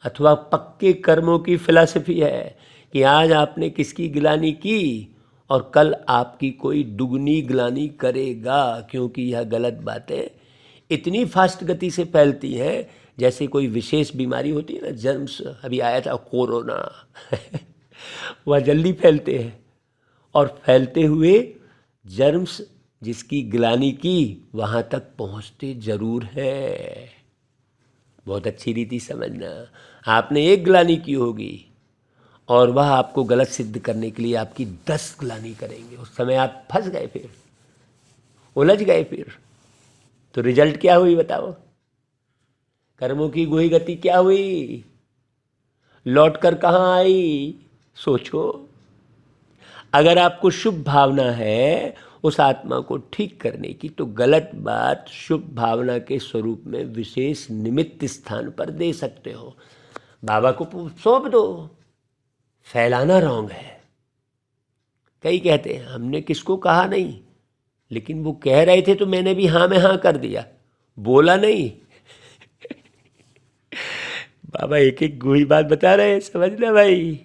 अथवा पक्के कर्मों की फिलॉसफी है कि आज आपने किसकी गिलानी की और कल आपकी कोई दुगनी गिलानी करेगा, क्योंकि यह गलत बातें इतनी फास्ट गति से फैलती हैं जैसे कोई विशेष बीमारी होती है ना, जर्म्स अभी आया था कोरोना वह जल्दी फैलते हैं और फैलते हुए जर्म्स जिसकी गिलानी की वहाँ तक पहुँचते जरूर है। बहुत अच्छी रीति समझना। आपने एक गिलानी की होगी और वह आपको गलत सिद्ध करने के लिए आपकी 10 गिलानी करेंगे। उस समय आप फंस गए, फिर उलझ गए। फिर तो रिजल्ट क्या हुई बताओ? कर्मों की गुही गति क्या हुई? लौट कर कहाँ आई? सोचो। अगर आपको शुभ भावना है उस आत्मा को ठीक करने की, तो गलत बात शुभ भावना के स्वरूप में विशेष निमित्त स्थान पर दे सकते हो। बाबा को सौंप दो। फैलाना रॉन्ग है। कई कहते हैं हमने किसको कहा नहीं, लेकिन वो कह रहे थे तो मैंने भी हाँ में हाँ कर दिया। बोला नहीं। बाबा एक एक गोई बात बता रहे हैं, समझना भाई।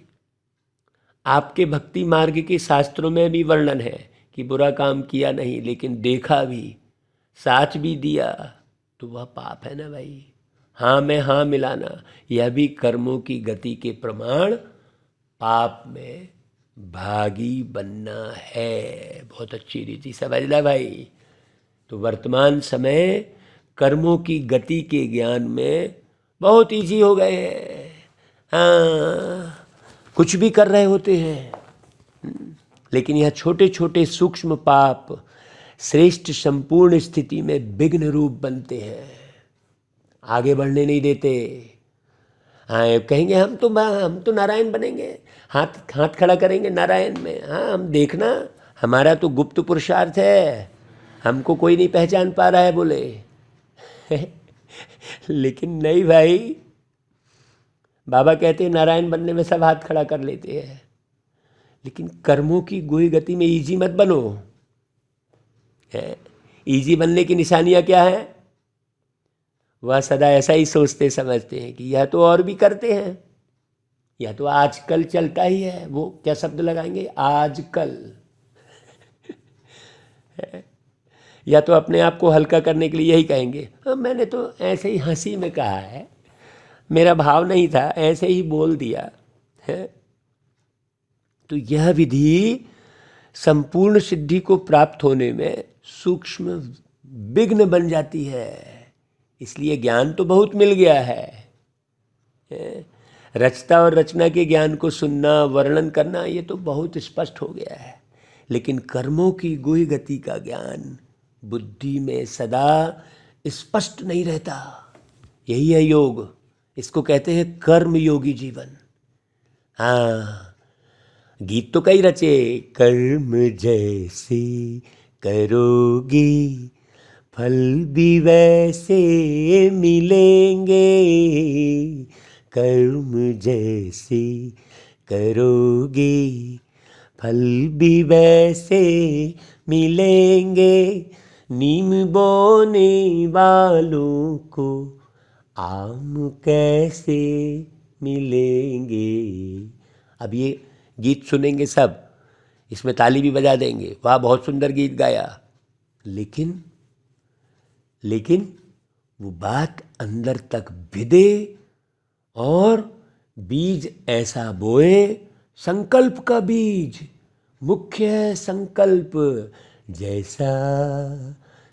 आपके भक्ति मार्ग के शास्त्रों में भी वर्णन है कि बुरा काम किया नहीं, लेकिन देखा भी, साथ भी दिया, तो वह पाप है ना भाई। हाँ में हाँ मिलाना, यह भी कर्मों की गति के प्रमाण पाप में भागी बनना है। बहुत अच्छी रीति समझना भाई। तो वर्तमान समय कर्मों की गति के ज्ञान में बहुत इजी हो गए हैं। हाँ, कुछ भी कर रहे होते हैं, लेकिन यह छोटे छोटे सूक्ष्म पाप श्रेष्ठ संपूर्ण स्थिति में विघ्न रूप बनते हैं, आगे बढ़ने नहीं देते। हाँ, कहेंगे हम तो नारायण बनेंगे, हाथ हाथ खड़ा करेंगे नारायण में। हाँ, हम देखना, हमारा तो गुप्त पुरुषार्थ है, हमको कोई नहीं पहचान पा रहा है बोले। लेकिन नहीं भाई, बाबा कहते हैं नारायण बनने में सब हाथ खड़ा कर लेते हैं, लेकिन कर्मों की गुही गति में इजी मत बनो। इजी बनने की निशानियां क्या है? वह सदा ऐसा ही सोचते समझते हैं कि यह तो और भी करते हैं, यह तो आजकल चलता ही है। वो क्या शब्द लगाएंगे? आजकल। या तो अपने आप को हल्का करने के लिए यही कहेंगे, हाँ मैंने तो ऐसे ही हंसी में कहा है, मेरा भाव नहीं था, ऐसे ही बोल दिया है। तो यह विधि संपूर्ण सिद्धि को प्राप्त होने में सूक्ष्म विघ्न बन जाती है। इसलिए ज्ञान तो बहुत मिल गया है, रचता और रचना के ज्ञान को सुनना, वर्णन करना, ये तो बहुत स्पष्ट हो गया है, लेकिन कर्मों की गुही गति का ज्ञान बुद्धि में सदा स्पष्ट नहीं रहता। यही है योग, इसको कहते हैं कर्म योगी जीवन। हाँ, गीत तो कई रचे, कर्म जैसे करोगी फल भी वैसे मिलेंगे, कर्म जैसे करोगी फल भी वैसे मिलेंगे, नीम बोने वालों को आम कैसे मिलेंगे। अब ये गीत सुनेंगे सब, इसमें ताली भी बजा देंगे, वाह बहुत सुंदर गीत गाया, लेकिन वो बात अंदर तक भिदे और बीज ऐसा बोए, संकल्प का बीज। मुख्य है संकल्प, जैसा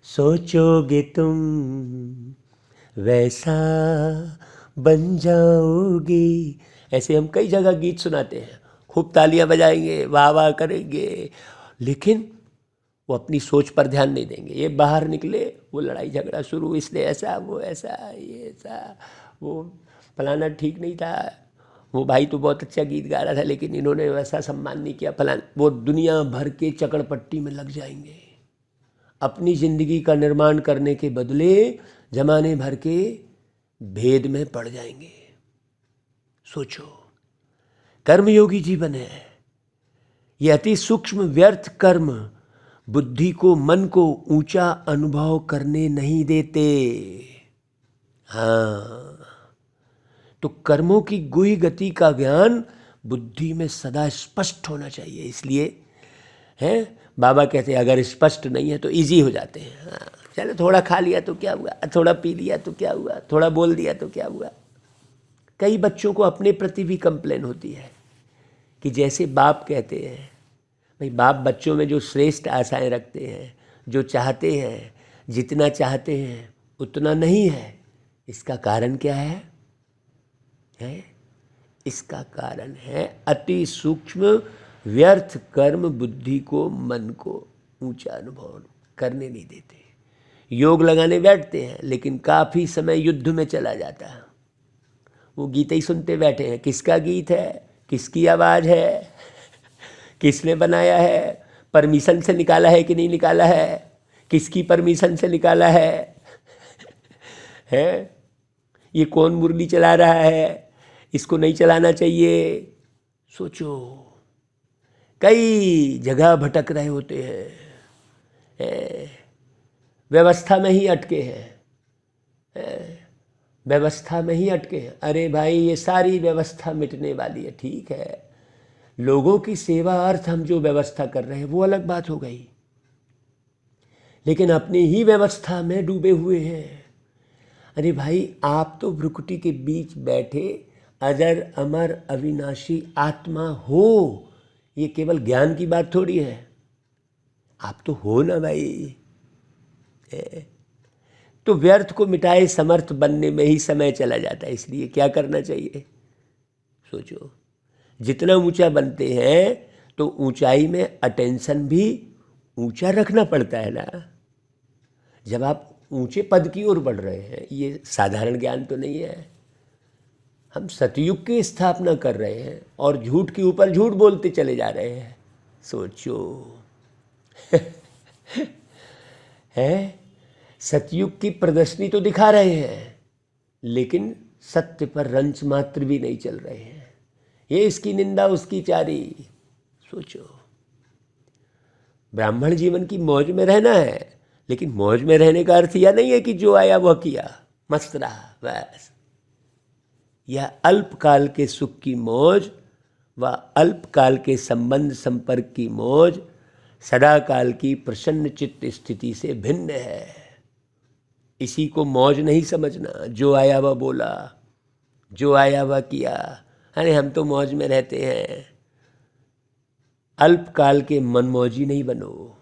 सोचोगे तुम वैसा बन जाओगी। ऐसे हम कई जगह गीत सुनाते हैं, खूब तालियां बजाएंगे, वाह वाह करेंगे, लेकिन वो अपनी सोच पर ध्यान नहीं देंगे। ये बाहर निकले, वो लड़ाई झगड़ा शुरू, इसने ऐसा, वो ऐसा, ये ऐसा, वो फलाना ठीक नहीं था, वो भाई तो बहुत अच्छा गीत गा रहा था लेकिन इन्होंने वैसा सम्मान नहीं किया, फलाना। वो दुनिया भर के चकड़पट्टी में लग जाएंगे, अपनी जिंदगी का निर्माण करने के बदले जमाने भर के भेद में पड़ जाएंगे। सोचो, कर्मयोगी जीवन है ये। अति सूक्ष्म व्यर्थ कर्म बुद्धि को, मन को ऊंचा अनुभव करने नहीं देते। हाँ, तो कर्मों की गुही गति का ज्ञान बुद्धि में सदा स्पष्ट होना चाहिए। इसलिए है बाबा कहते हैं अगर स्पष्ट नहीं है तो इजी हो जाते हैं। हाँ, चलो थोड़ा खा लिया तो क्या हुआ, थोड़ा पी लिया तो क्या हुआ, थोड़ा बोल दिया तो क्या हुआ। कई बच्चों को अपने प्रति भी कंप्लेन होती है कि जैसे बाप कहते हैं, भाई बाप बच्चों में जो श्रेष्ठ आशाएं रखते हैं, जो चाहते हैं, जितना चाहते हैं उतना नहीं है। इसका कारण क्या है? इसका कारण है अति सूक्ष्म व्यर्थ कर्म बुद्धि को, मन को ऊंचा अनुभव करने नहीं देते। योग लगाने बैठते हैं लेकिन काफ़ी समय युद्ध में चला जाता है। वो गीत ही सुनते बैठे हैं, किसका गीत है, किसकी आवाज़ है, किसने बनाया है, परमिशन से निकाला है कि नहीं निकाला है, किसकी परमिशन से निकाला है, ये कौन मुरली चला रहा है, इसको नहीं चलाना चाहिए। सोचो, कई जगह भटक रहे होते हैं, व्यवस्था में ही अटके हैं, व्यवस्था में ही अटके हैं। अरे भाई, ये सारी व्यवस्था मिटने वाली है, ठीक है। लोगों की सेवा अर्थ हम जो व्यवस्था कर रहे हैं वो अलग बात हो गई, लेकिन अपनी ही व्यवस्था में डूबे हुए हैं। अरे भाई, आप तो भ्रुकुटी के बीच बैठे अजर अमर अविनाशी आत्मा हो। ये केवल ज्ञान की बात थोड़ी है, आप तो हो ना भाई। तो व्यर्थ को मिटाए समर्थ बनने में ही समय चला जाता है। इसलिए क्या करना चाहिए, सोचो। जितना ऊंचा बनते हैं तो ऊंचाई में अटेंशन भी ऊंचा रखना पड़ता है ना। जब आप ऊंचे पद की ओर बढ़ रहे हैं, ये साधारण ज्ञान तो नहीं है। हम सतयुग की स्थापना कर रहे हैं और झूठ के ऊपर झूठ बोलते चले जा रहे हैं। सोचो है, सतयुग की प्रदर्शनी तो दिखा रहे हैं, लेकिन सत्य पर रंच मात्र भी नहीं चल रहे हैं। ये इसकी निंदा उसकी चारी। सोचो, ब्राह्मण जीवन की मौज में रहना है, लेकिन मौज में रहने का अर्थ यह नहीं है कि जो आया वह किया, मस्त रहा बस। यह अल्पकाल के सुख की मौज व अल्पकाल के संबंध संपर्क की मौज सदा काल की प्रसन्न चित्त स्थिति से भिन्न है। इसी को मौज नहीं समझना। जो आया वह बोला, जो आया वह किया। अरे हम तो मौज में रहते हैं। अल्पकाल के मनमौजी नहीं बनो,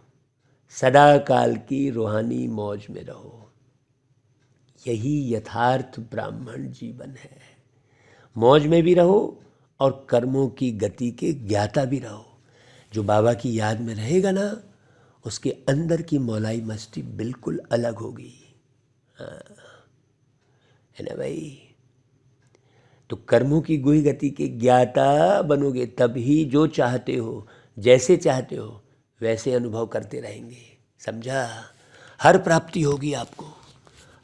सदा काल की रूहानी मौज में रहो। यही यथार्थ ब्राह्मण जीवन है। मौज में भी रहो और कर्मों की गति के ज्ञाता भी रहो। जो बाबा की याद में रहेगा ना, उसके अंदर की मौलाई मस्ती बिल्कुल अलग होगी। है ना भाई। तो कर्मों की गुही गति के ज्ञाता बनोगे, तभी जो चाहते हो, जैसे चाहते हो वैसे अनुभव करते रहेंगे। समझा। हर प्राप्ति होगी आपको,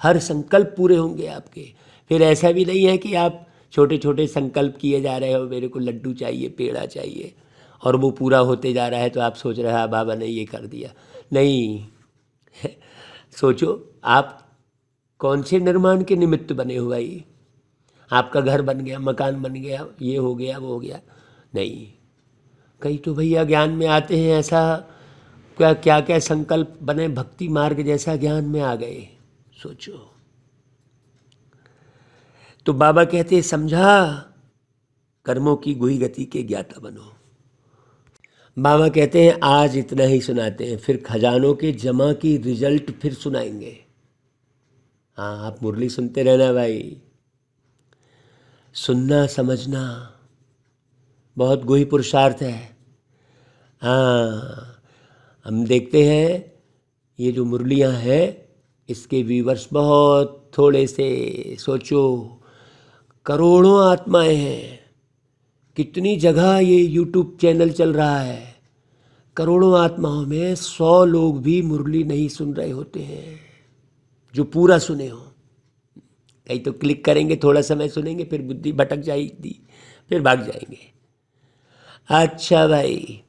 हर संकल्प पूरे होंगे आपके। फिर ऐसा भी नहीं है कि आप छोटे छोटे संकल्प किए जा रहे हो, मेरे को लड्डू चाहिए, पेड़ा चाहिए, और वो पूरा होते जा रहा है तो आप सोच रहे हैं बाबा ने ये कर दिया। नहीं सोचो, आप कौन से निर्माण के निमित्त बने हो भाई। आपका घर बन गया, मकान बन गया, ये हो गया, वो हो गया, नहीं। कई तो भैया ज्ञान में आते हैं, ऐसा क्या क्या क्या संकल्प बने, भक्ति मार्ग जैसा ज्ञान में आ गए। सोचो। तो बाबा कहते समझा, कर्मों की गुही गति के ज्ञाता बनो। बाबा कहते हैं आज इतना ही सुनाते हैं, फिर खजानों के जमा की रिजल्ट फिर सुनाएंगे। हाँ, आप मुरली सुनते रहना भाई। सुनना समझना बहुत गुही पुरुषार्थ है। हाँ, हम देखते हैं ये जो मुरलियाँ हैं, इसके व्यूवर्स बहुत थोड़े से। सोचो, करोड़ों आत्माएं हैं। कितनी जगह ये यूट्यूब चैनल चल रहा है, करोड़ों आत्माओं में 100 लोग भी मुरली नहीं सुन रहे होते हैं जो पूरा सुने हो। कई तो क्लिक करेंगे, थोड़ा समय सुनेंगे, फिर बुद्धि भटक जाएगी, फिर भाग जाएंगे। अच्छा भाई,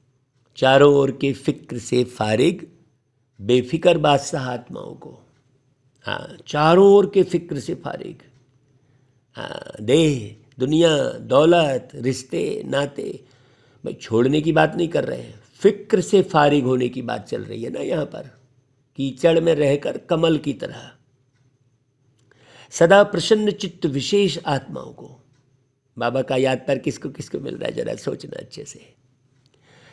चारों ओर के फिक्र से फारिग बेफिक्र बादशाह आत्माओं को। हाँ, चारों ओर के फिक्र से फारिग। हाँ, देह, दुनिया, दौलत, रिश्ते, नाते, भाई छोड़ने की बात नहीं कर रहे हैं, फिक्र से फारिग होने की बात चल रही है ना यहाँ पर। कीचड़ में रहकर कमल की तरह सदा प्रसन्न चित्त विशेष आत्माओं को। बाबा का याद पर किसको किसको मिल रहा है, जरा सोचना अच्छे से।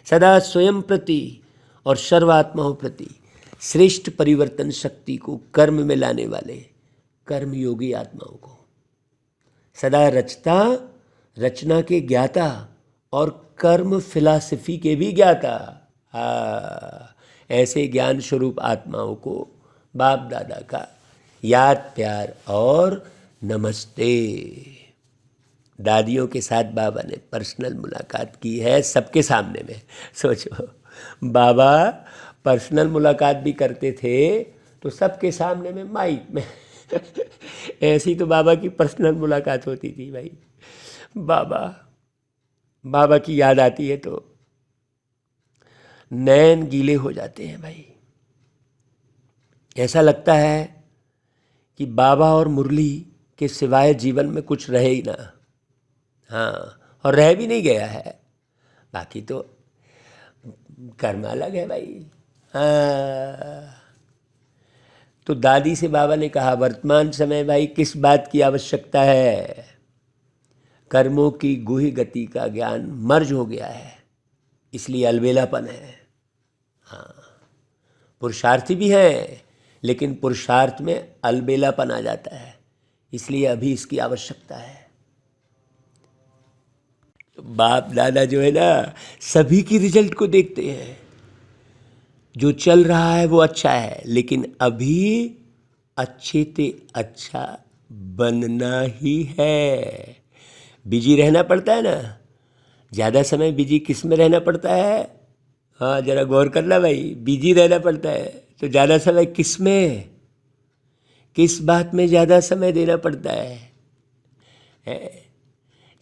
सदा स्वयं प्रति और सर्वात्माओं प्रति श्रेष्ठ परिवर्तन शक्ति को कर्म में लाने वाले कर्मयोगी आत्माओं को। सदा रचता, रचना के ज्ञाता और कर्म फिलॉसफी के भी ज्ञाता। ऐसे ज्ञान स्वरूप आत्माओं को बाप दादा का याद, प्यार और नमस्ते। दादियों के साथ बाबा ने पर्सनल मुलाकात की है सबके सामने में। सोचो, बाबा पर्सनल मुलाकात भी करते थे तो सबके सामने में, माइक में। ऐसी तो बाबा की पर्सनल मुलाकात होती थी भाई। बाबा की याद आती है तो नैन गीले हो जाते हैं भाई। ऐसा लगता है कि बाबा और मुरली के सिवाय जीवन में कुछ रहे ही ना। हाँ, और रह भी नहीं गया है, बाकी तो कर्म अलग है भाई। हाँ, तो दादी से बाबा ने कहा वर्तमान समय भाई किस बात की आवश्यकता है? कर्मों की गुहि गति का ज्ञान मर्ज हो गया है, इसलिए अलबेलापन है। हाँ, पुरुषार्थी भी है, लेकिन पुरुषार्थ में अलबेलापन आ जाता है, इसलिए अभी इसकी आवश्यकता है। तो बाप दादा जो है ना, सभी की रिजल्ट को देखते हैं। जो चल रहा है वो अच्छा है, लेकिन अभी अच्छे से अच्छा बनना ही है। बिजी रहना पड़ता है ना, ज़्यादा समय बिजी किस में रहना पड़ता है? हाँ, ज़रा गौर करना भाई, बिजी रहना पड़ता है तो ज़्यादा समय किस में, किस बात में ज़्यादा समय देना पड़ता है?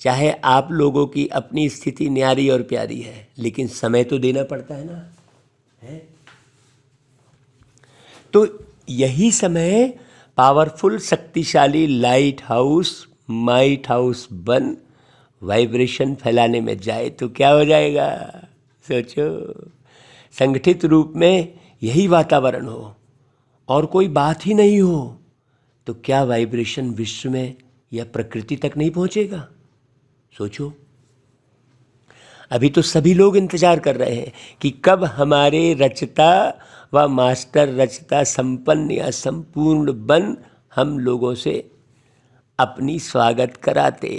चाहे आप लोगों की अपनी स्थिति न्यारी और प्यारी है, लेकिन समय तो देना पड़ता है ना, है? तो यही समय पावरफुल शक्तिशाली लाइट हाउस माइट हाउस बन वाइब्रेशन फैलाने में जाए तो क्या हो जाएगा? सोचो, संगठित रूप में यही वातावरण हो और कोई बात ही नहीं हो तो क्या वाइब्रेशन विश्व में या प्रकृति तक नहीं पहुंचेगा? सोचो, अभी तो सभी लोग इंतजार कर रहे हैं कि कब हमारे रचता व मास्टर रचता संपन्न या संपूर्ण बन हम लोगों से अपनी स्वागत कराते।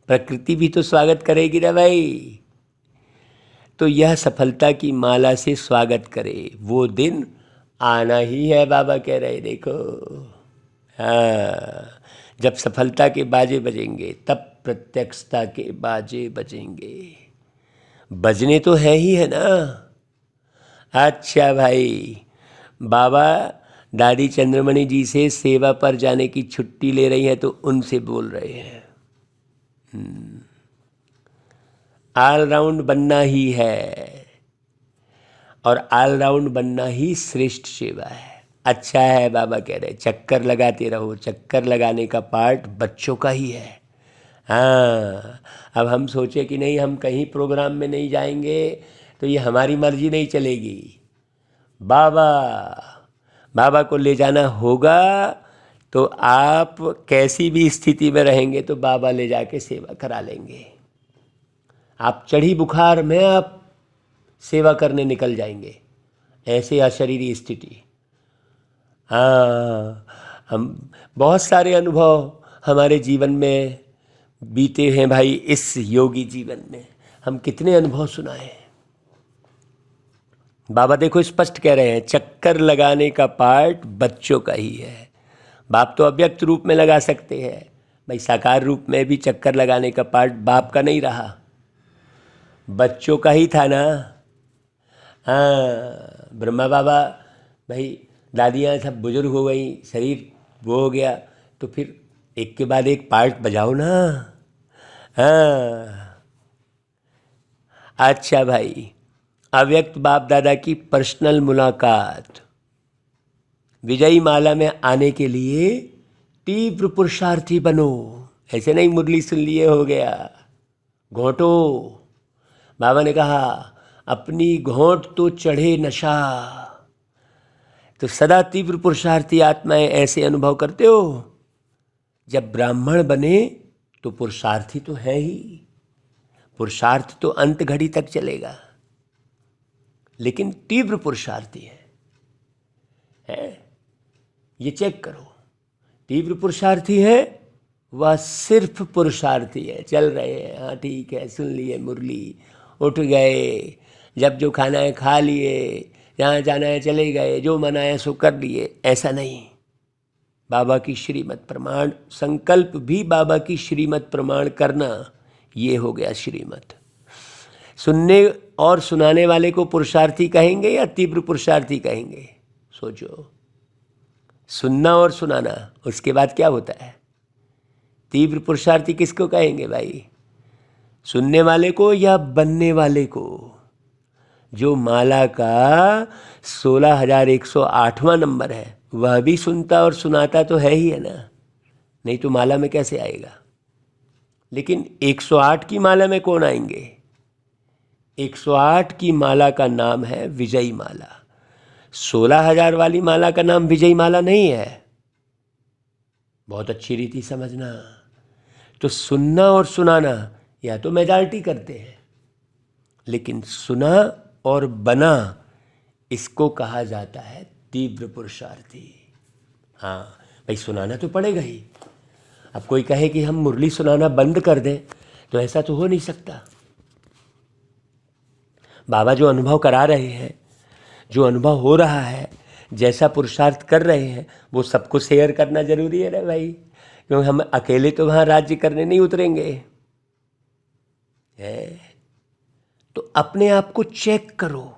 प्रकृति भी तो स्वागत करेगी ना भाई। तो यह सफलता की माला से स्वागत करे, वो दिन आना ही है, बाबा कह रहे। देखो, हाँ, जब सफलता के बाजे बजेंगे तब प्रत्यक्षता के बाजे बजेंगे। बजने तो है ही है ना। अच्छा भाई, बाबा दादी चंद्रमणि जी से सेवा पर जाने की छुट्टी ले रही हैं तो उनसे बोल रहे हैं। ऑलराउंड बनना ही है और ऑलराउंड बनना ही श्रेष्ठ सेवा है। अच्छा है, बाबा कह रहे चक्कर लगाते रहो। चक्कर लगाने का पार्ट बच्चों का ही है। हाँ, अब हम सोचे कि नहीं, हम कहीं प्रोग्राम में नहीं जाएंगे तो ये हमारी मर्जी नहीं चलेगी। बाबा को ले जाना होगा तो आप कैसी भी स्थिति में रहेंगे तो बाबा ले जाके सेवा करा लेंगे। आप चढ़ी बुखार में आप सेवा करने निकल जाएंगे, ऐसे अशरीरी स्थिति। हाँ, हम बहुत सारे अनुभव हमारे जीवन में बीते हैं भाई। इस योगी जीवन में हम कितने अनुभव सुनाए। बाबा देखो स्पष्ट कह रहे हैं, चक्कर लगाने का पार्ट बच्चों का ही है। बाप तो अव्यक्त रूप में लगा सकते हैं भाई, साकार रूप में भी चक्कर लगाने का पार्ट बाप का नहीं रहा, बच्चों का ही था ना। हाँ, ब्रह्मा बाबा भाई, दादियाँ सब बुजुर्ग हो गई, शरीर वो हो गया, तो फिर एक के बाद एक पार्ट बजाओ ना। हाँ, अच्छा भाई, अव्यक्त बाप दादा की पर्सनल मुलाकात। विजयी माला में आने के लिए तीव्र पुरुषार्थी बनो। ऐसे नहीं मुरली सुन लिए हो गया, घोंटो। बाबा ने कहा अपनी घोंट तो चढ़े नशा। तो सदा तीव्र पुरुषार्थी आत्माएं ऐसे अनुभव करते हो। जब ब्राह्मण बने तो पुरुषार्थी तो है ही, पुरुषार्थ तो अंत घड़ी तक चलेगा, लेकिन तीव्र पुरुषार्थी है। ये चेक करो, तीव्र पुरुषार्थी है वह सिर्फ पुरुषार्थी है। चल रहे हैं, हाँ ठीक है, सुन लिए मुरली, उठ गए, जब जो खाना है खा लिए, जहाँ जाना है चले गए, जो मना है सो कर लिए। ऐसा नहीं, बाबा की श्रीमत प्रमाण, संकल्प भी बाबा की श्रीमत प्रमाण करना, ये हो गया श्रीमत। सुनने और सुनाने वाले को पुरुषार्थी कहेंगे या तीव्र पुरुषार्थी कहेंगे? सोचो, सुनना और सुनाना, उसके बाद क्या होता है? तीव्र पुरुषार्थी किसको कहेंगे भाई? सुनने वाले को या बनने वाले को? जो माला का 16,108वां नंबर है, वह भी सुनता और सुनाता तो है ही है ना, नहीं तो माला में कैसे आएगा। लेकिन 108 की माला में कौन आएंगे? 108 की माला का नाम है विजयी माला। 16,000 वाली माला का नाम विजयी माला नहीं है। बहुत अच्छी रीति समझना। तो सुनना और सुनाना या तो मेजॉरिटी करते हैं, लेकिन सुना और बना इसको कहा जाता है तीव्र पुरुषार्थी। हाँ भाई, सुनाना तो पड़ेगा ही। अब कोई कहे कि हम मुरली सुनाना बंद कर दें, तो ऐसा तो हो नहीं सकता। बाबा जो अनुभव करा रहे हैं, जो अनुभव हो रहा है, जैसा पुरुषार्थ कर रहे हैं, वो सबको शेयर करना जरूरी है रे भाई, क्योंकि हम अकेले तो वहाँ राज्य करने नहीं उतरेंगे। है तो अपने आप को चेक करो,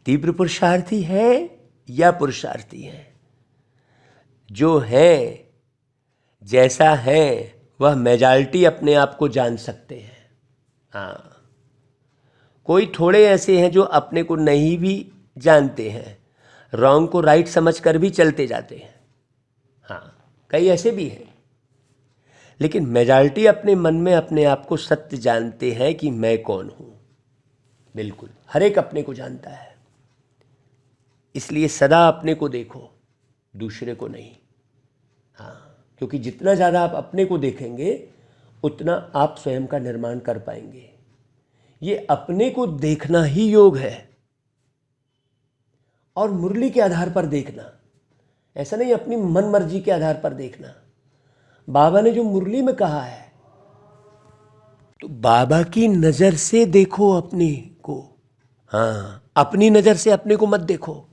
तीव्र पुरुषार्थी है या पुरुषार्थी है। जो है, जैसा है, वह मेजॉरिटी अपने आप को जान सकते हैं। हाँ, कोई थोड़े ऐसे हैं जो अपने को नहीं भी जानते हैं, रॉन्ग को राइट समझकर भी चलते जाते हैं। हाँ, कई ऐसे भी हैं, लेकिन मेजॉरिटी अपने मन में अपने आप को सत्य जानते हैं कि मैं कौन हूँ। बिल्कुल, हर एक अपने को जानता है। इसलिए सदा अपने को देखो, दूसरे को नहीं। हाँ, क्योंकि जितना ज़्यादा आप अपने को देखेंगे, उतना आप स्वयं का निर्माण कर पाएंगे। ये अपने को देखना ही योग है, और मुरली के आधार पर देखना, ऐसा नहीं अपनी मन मर्जी के आधार पर देखना। बाबा ने जो मुरली में कहा है, तो बाबा की नज़र से देखो अपने को। हाँ, अपनी नज़र से अपने को मत देखो।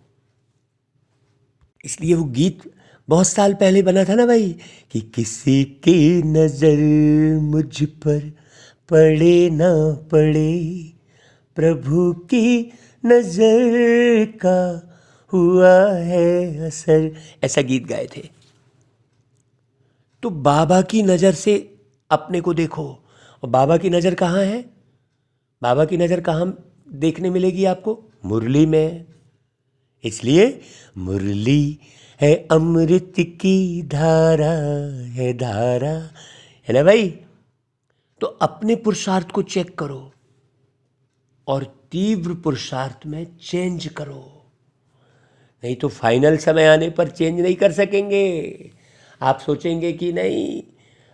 इसलिए वो गीत बहुत साल पहले बना था ना भाई, कि किसी की नज़र मुझ पर पड़े ना पड़े, प्रभु की नज़र का हुआ है असर, ऐसा गीत गाए थे। तो बाबा की नज़र से अपने को देखो। और बाबा की नज़र कहाँ है? बाबा की नज़र कहाँ देखने मिलेगी आपको? मुरली में। इसलिए मुरली है अमृत की धारा, है धारा, है ना भाई। तो अपने पुरुषार्थ को चेक करो और तीव्र पुरुषार्थ में चेंज करो, नहीं तो फाइनल समय आने पर चेंज नहीं कर सकेंगे। आप सोचेंगे कि नहीं,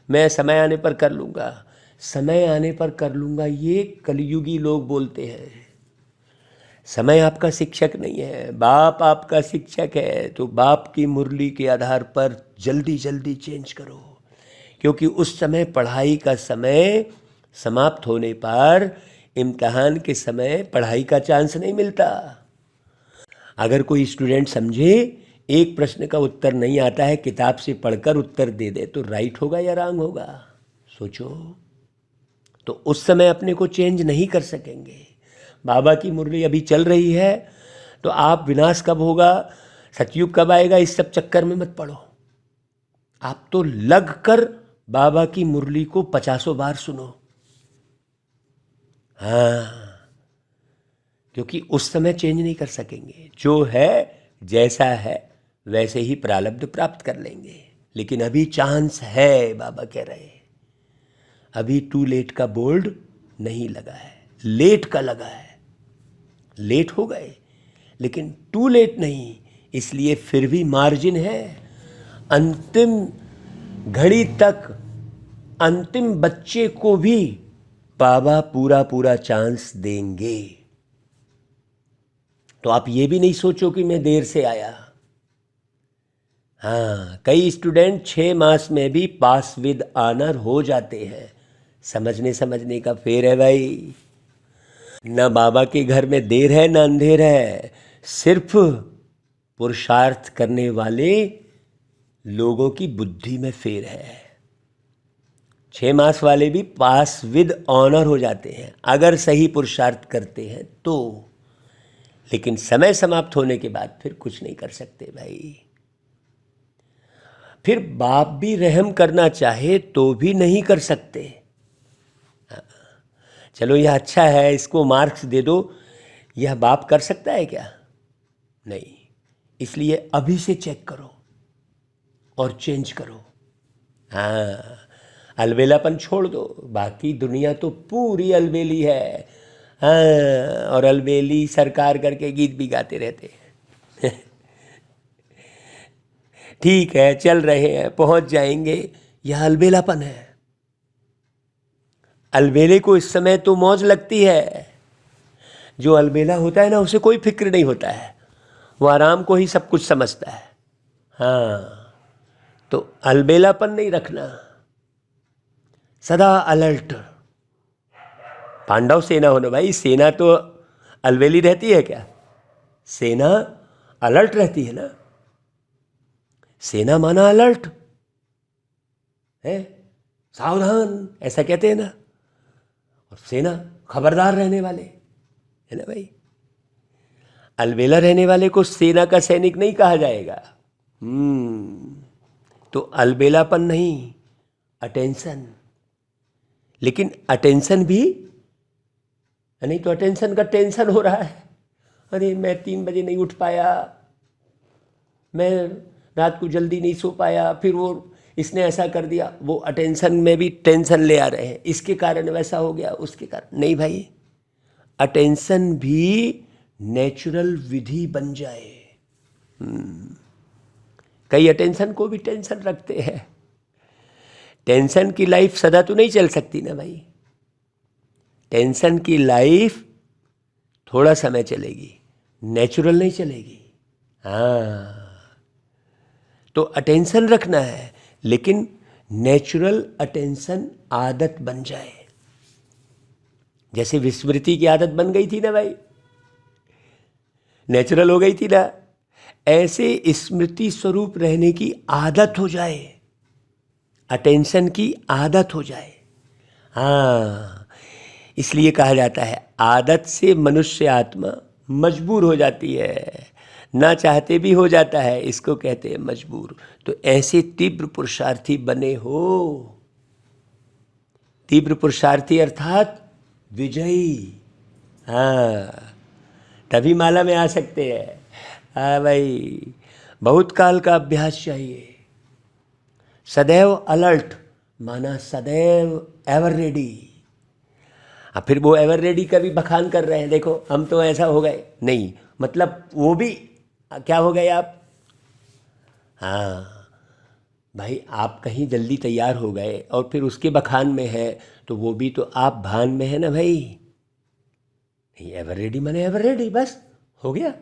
मैं समय आने पर कर लूँगा, समय आने पर कर लूँगा, ये कलयुगी लोग बोलते हैं। समय आपका शिक्षक नहीं है, बाप आपका शिक्षक है। तो बाप की मुरली के आधार पर जल्दी जल्दी चेंज करो, क्योंकि उस समय पढ़ाई का समय समाप्त होने पर इम्तिहान के समय पढ़ाई का चांस नहीं मिलता। अगर कोई स्टूडेंट समझे एक प्रश्न का उत्तर नहीं आता है, किताब से पढ़कर उत्तर दे दे, तो राइट होगा या रॉन्ग होगा? सोचो। तो उस समय अपने को चेंज नहीं कर सकेंगे। बाबा की मुरली अभी चल रही है, तो आप विनाश कब होगा, सतयुग कब आएगा, इस सब चक्कर में मत पड़ो। आप तो लग कर बाबा की मुरली को 50 बार सुनो। हाँ, क्योंकि उस समय चेंज नहीं कर सकेंगे। जो है, जैसा है, वैसे ही प्रारब्ध प्राप्त कर लेंगे। लेकिन अभी चांस है, बाबा कह रहे हैं। अभी टू लेट का बोर्ड नहीं लगा है, लेट का लगा है। लेट हो गए, लेकिन टू लेट नहीं, इसलिए फिर भी मार्जिन है। अंतिम घड़ी तक अंतिम बच्चे को भी बाबा पूरा पूरा चांस देंगे। तो आप ये भी नहीं सोचो कि मैं देर से आया। हाँ, कई स्टूडेंट 6 मास में भी पास विद ऑनर हो जाते हैं। समझने का फेर है भाई। न बाबा के घर में देर है न अंधेर है, सिर्फ पुरुषार्थ करने वाले लोगों की बुद्धि में फेर है। 6 मास वाले भी पास विद ऑनर हो जाते हैं अगर सही पुरुषार्थ करते हैं तो। लेकिन समय समाप्त होने के बाद फिर कुछ नहीं कर सकते भाई। फिर बाप भी रहम करना चाहे तो भी नहीं कर सकते। चलो यह अच्छा है, इसको मार्क्स दे दो, यह बाप कर सकता है क्या? नहीं, इसलिए अभी से चेक करो और चेंज करो। हाँ, अलबेलापन छोड़ दो, बाकी दुनिया तो पूरी अलबेली है। हाँ, और अलबेली सरकार करके गीत भी गाते रहते हैं। ठीक है, चल रहे हैं, पहुंच जाएंगे, यह अलबेलापन है। अलबेले को इस समय तो मौज लगती है। जो अलबेला होता है ना, उसे कोई फिक्र नहीं होता है, वो आराम को ही सब कुछ समझता है। हाँ, तो अलबेलापन नहीं रखना, सदा अलर्ट। पांडव सेना हो ना भाई, सेना तो अलबेली रहती है क्या? सेना अलर्ट रहती है ना। सेना माना अलर्ट है, सावधान, ऐसा कहते हैं ना। और सेना खबरदार रहने वाले, है ना भाई। अलबेला रहने वाले को सेना का सैनिक नहीं कहा जाएगा। तो अलबेलापन नहीं, अटेंशन। लेकिन अटेंशन भी नहीं, तो अटेंशन का टेंशन हो रहा है। अरे मैं 3 बजे नहीं उठ पाया, मैं रात को जल्दी नहीं सो पाया, फिर वो इसने ऐसा कर दिया। वो अटेंशन में भी टेंशन ले आ रहे हैं, इसके कारण वैसा हो गया, उसके कारण। नहीं भाई, अटेंशन भी नेचुरल विधि बन जाए। कई अटेंशन को भी टेंशन रखते हैं। टेंशन की लाइफ सदा तो नहीं चल सकती ना भाई। टेंशन की लाइफ थोड़ा समय चलेगी, नेचुरल नहीं चलेगी। हाँ, तो अटेंशन रखना है, लेकिन नेचुरल अटेंशन आदत बन जाए। जैसे विस्मृति की आदत बन गई थी ना भाई, नेचुरल हो गई थी ना, ऐसे स्मृति स्वरूप रहने की आदत हो जाए, अटेंशन की आदत हो जाए। हाँ, इसलिए कहा जाता है आदत से मनुष्य आत्मा मजबूर हो जाती है, ना चाहते भी हो जाता है, इसको कहते हैं मजबूर। तो ऐसे तीव्र पुरुषार्थी बने हो। तीव्र पुरुषार्थी अर्थात विजयी। हाँ, तभी माला में आ सकते हैं। हाँ भाई, बहुत काल का अभ्यास चाहिए। सदैव अलर्ट माना सदैव एवर रेडी। अब फिर वो एवर रेडी का भी बखान कर रहे हैं, देखो हम तो ऐसा हो गए। नहीं, मतलब वो भी क्या हो गए आप? हाँ भाई, आप कहीं जल्दी तैयार हो गए और फिर उसके बखान में है, तो वो भी तो आप भान में है ना भाई। नहीं, एवर रेडी माने एवर रेडी, बस हो गया।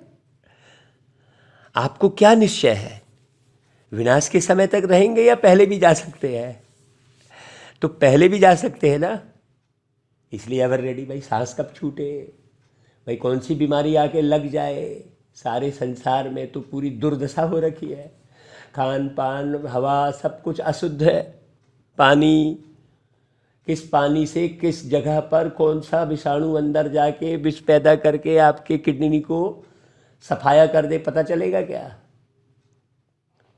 आपको क्या निश्चय है, विनाश के समय तक रहेंगे या पहले भी जा सकते हैं? तो पहले भी जा सकते हैं ना, इसलिए एवर रेडी। भाई सांस कब छूटे, भाई कौन सी बीमारी आके लग जाए, सारे संसार में तो पूरी दुर्दशा हो रखी है। खान पान हवा सब कुछ अशुद्ध है। पानी, किस पानी से किस जगह पर कौन सा विषाणु अंदर जाके विष पैदा करके आपके किडनी को सफाया कर दे, पता चलेगा क्या?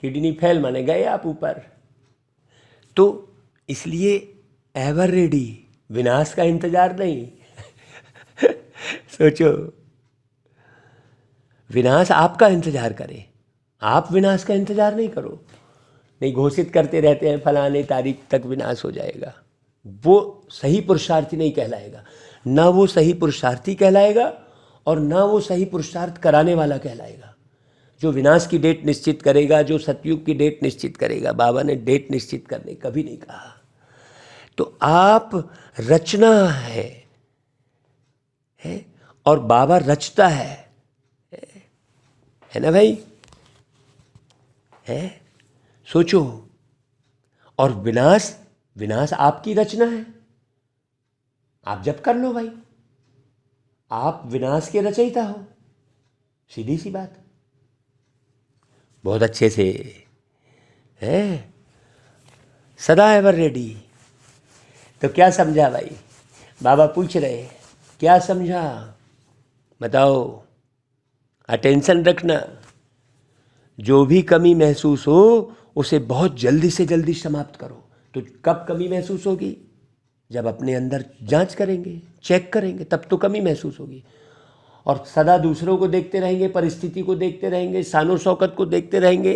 किडनी फेल माने गए आप ऊपर। तो इसलिए एवर रेडी, विनाश का इंतजार नहीं। सोचो, विनाश आपका इंतजार करे, आप विनाश का इंतजार नहीं करो। नहीं, घोषित करते रहते हैं फलाने तारीख तक विनाश हो जाएगा, वो सही पुरुषार्थी नहीं कहलाएगा। ना वो सही पुरुषार्थी कहलाएगा और ना वो सही पुरुषार्थ कराने वाला कहलाएगा। जो विनाश की डेट निश्चित करेगा, जो सतयुग की डेट निश्चित करेगा, बाबा ने डेट निश्चित करने कभी नहीं कहा। तो आप रचना है और बाबा रचता है ना भाई, है? सोचो, और विनाश आपकी रचना है। आप जब कर लो भाई, आप विनाश के रचयिता हो, सीधी सी बात। बहुत अच्छे से है, सदा एवर रेडी। तो क्या समझा भाई? बाबा पूछ रहे हैं क्या समझा, बताओ। अटेंशन रखना, जो भी कमी महसूस हो उसे बहुत जल्दी से जल्दी समाप्त करो। तो कब कमी महसूस होगी? जब अपने अंदर जांच करेंगे, चेक करेंगे, तब तो कमी महसूस होगी। और सदा दूसरों को देखते रहेंगे, परिस्थिति को देखते रहेंगे, शानो शौकत को देखते रहेंगे,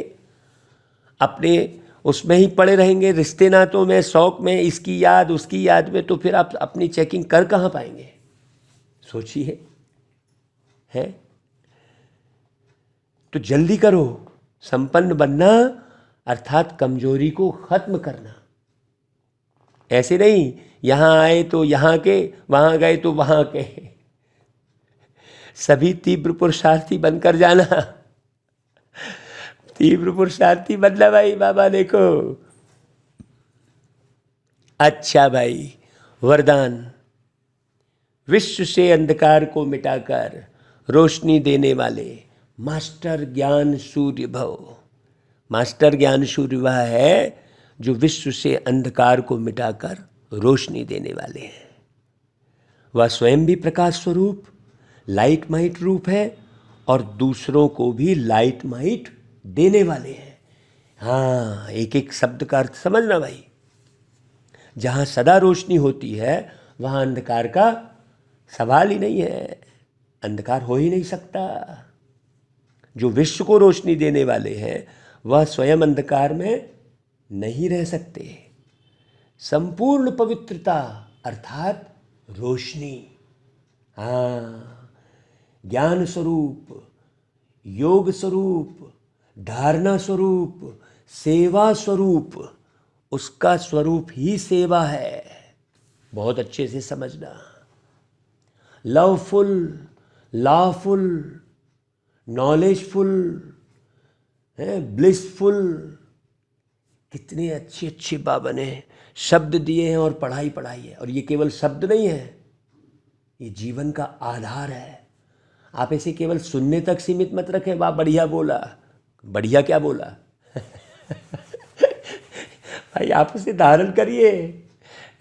अपने उसमें ही पड़े रहेंगे, रिश्ते नातों में, शौक में, इसकी याद उसकी याद में, तो फिर आप अपनी चेकिंग कर कहाँ पाएंगे? सोचिए, है? तो जल्दी करो, संपन्न बनना अर्थात कमजोरी को खत्म करना। ऐसे नहीं यहाँ आए तो यहाँ के, वहाँ गए तो वहाँ के, सभी तीव्र पुरुषार्थी बनकर जाना। तीव्र पुरुषार्थी बनना भाई, बाबा देखो। अच्छा भाई, वरदान, विश्व से अंधकार को मिटाकर रोशनी देने वाले मास्टर ज्ञान सूर्य भव। मास्टर ज्ञान सूर्य वह है जो विश्व से अंधकार को मिटाकर रोशनी देने वाले हैं। वह स्वयं भी प्रकाश स्वरूप लाइट माइट रूप है और दूसरों को भी लाइट माइट देने वाले हैं। हाँ, एक एक शब्द का अर्थ समझना भाई। जहाँ सदा रोशनी होती है वहाँ अंधकार का सवाल ही नहीं है, अंधकार हो ही नहीं सकता। जो विश्व को रोशनी देने वाले हैं वह स्वयं अंधकार में नहीं रह सकते। संपूर्ण पवित्रता अर्थात रोशनी, हाँ, ज्ञान स्वरूप, योग स्वरूप, धारणा स्वरूप, सेवा स्वरूप, उसका स्वरूप ही सेवा है। बहुत अच्छे से समझना। लवफुल, लॉफुल, नॉलेजफुल, ब्लिसफुल, कितने अच्छे अच्छे बाबा ने शब्द दिए हैं और पढ़ाई है। और ये केवल शब्द नहीं है, ये जीवन का आधार है। आप इसे केवल सुनने तक सीमित मत रखें, वाह बढ़िया बोला। बढ़िया क्या बोला? भाई आप उसे धारण करिए,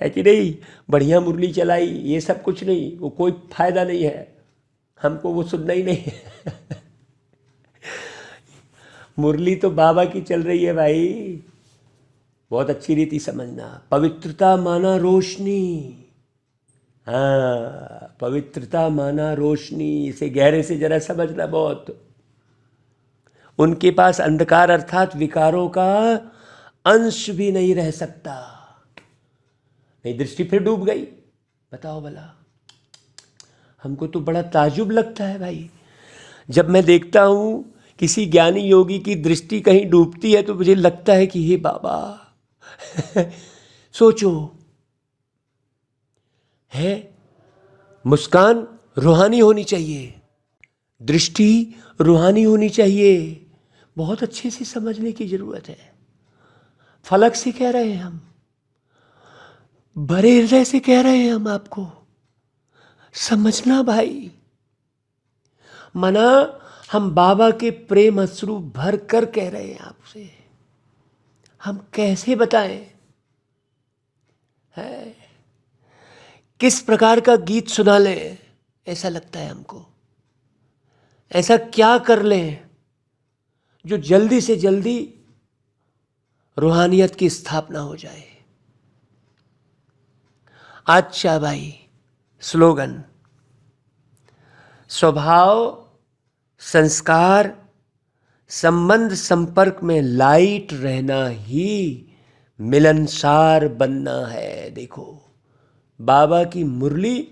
है कि नहीं? बढ़िया मुरली चलाई, ये सब कुछ नहीं, वो कोई फायदा नहीं है, हमको वो सुनना ही नहीं है। मुरली तो बाबा की चल रही है भाई। बहुत अच्छी रीति समझना। पवित्रता माना रोशनी, हाँ, पवित्रता माना रोशनी, इसे गहरे से जरा समझना बहुत। उनके पास अंधकार अर्थात विकारों का अंश भी नहीं रह सकता। नहीं, दृष्टि फिर डूब गई। बताओ भला, हमको तो बड़ा ताजुब लगता है भाई, जब मैं देखता हूं किसी ज्ञानी योगी की दृष्टि कहीं डूबती है तो मुझे लगता है कि हे बाबा, सोचो, है मुस्कान रूहानी होनी चाहिए, दृष्टि रूहानी होनी चाहिए। बहुत अच्छे से समझने की जरूरत है। फलक से कह रहे हैं हम, बड़े हृदय से कह रहे हैं हम आपको, समझना भाई। मना हम बाबा के प्रेम अश्रु भर कर कह रहे हैं आपसे, हम कैसे बताएं? है किस प्रकार का गीत सुना लें, ऐसा लगता है हमको। ऐसा क्या कर लें जो जल्दी से जल्दी रूहानियत की स्थापना हो जाए। अच्छा भाई, स्लोगन, स्वभाव, संस्कार, संबंध, संपर्क में लाइट रहना ही मिलनसार बनना है। देखो, बाबा की मुरली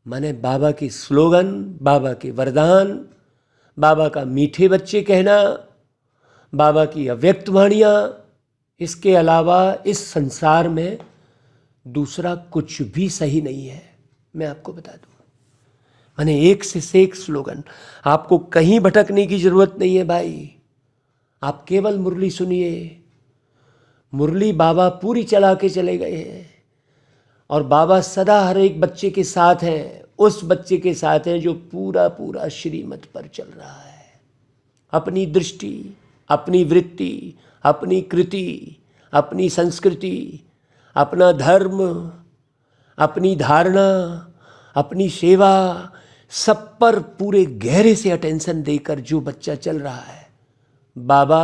माने बाबा की स्लोगन, बाबा के वरदान, बाबा का मीठे बच्चे कहना, बाबा की अव्यक्त वाणियाँ, इसके अलावा इस संसार में दूसरा कुछ भी सही नहीं है। मैं आपको बता दूं, माने एक से एक स्लोगन, आपको कहीं भटकने की जरूरत नहीं है भाई। आप केवल मुरली सुनिए। मुरली बाबा पूरी चला के चले गए हैं और बाबा सदा हर एक बच्चे के साथ हैं, उस बच्चे के साथ हैं जो पूरा पूरा श्रीमत पर चल रहा है। अपनी दृष्टि, अपनी वृत्ति, अपनी कृति, अपनी संस्कृति, अपना धर्म, अपनी धारणा, अपनी सेवा, सब पर पूरे गहरे से अटेंशन देकर जो बच्चा चल रहा है, बाबा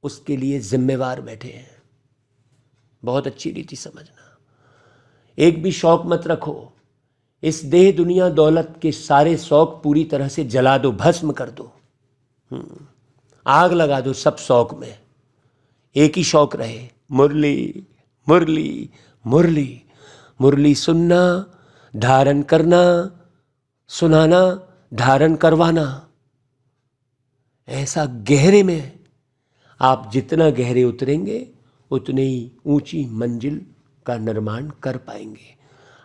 उसके लिए जिम्मेवार बैठे हैं। बहुत अच्छी रीति समझना। एक भी शौक मत रखो इस देह दुनिया दौलत के सारे शौक पूरी तरह से जला दो, भस्म कर दो, आग लगा दो सब शौक में। एक ही शौक रहे, मुरली मुरली मुरली। मुरली सुनना, धारण करना, सुनाना, धारण करवाना। ऐसा गहरे में आप जितना गहरे उतरेंगे उतने ही ऊंची मंजिल का निर्माण कर पाएंगे।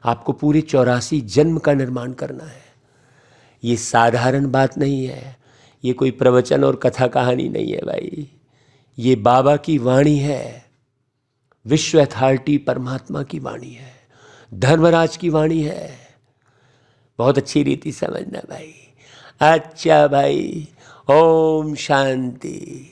आपको पूरे 84 जन्म का निर्माण करना है। ये साधारण बात नहीं है, ये कोई प्रवचन और कथा कहानी नहीं है भाई। ये बाबा की वाणी है, विश्व अथॉरिटी परमात्मा की वाणी है, धर्मराज की वाणी है। बहुत अच्छी रीति समझना भाई। अच्छा भाई, ओम शांति।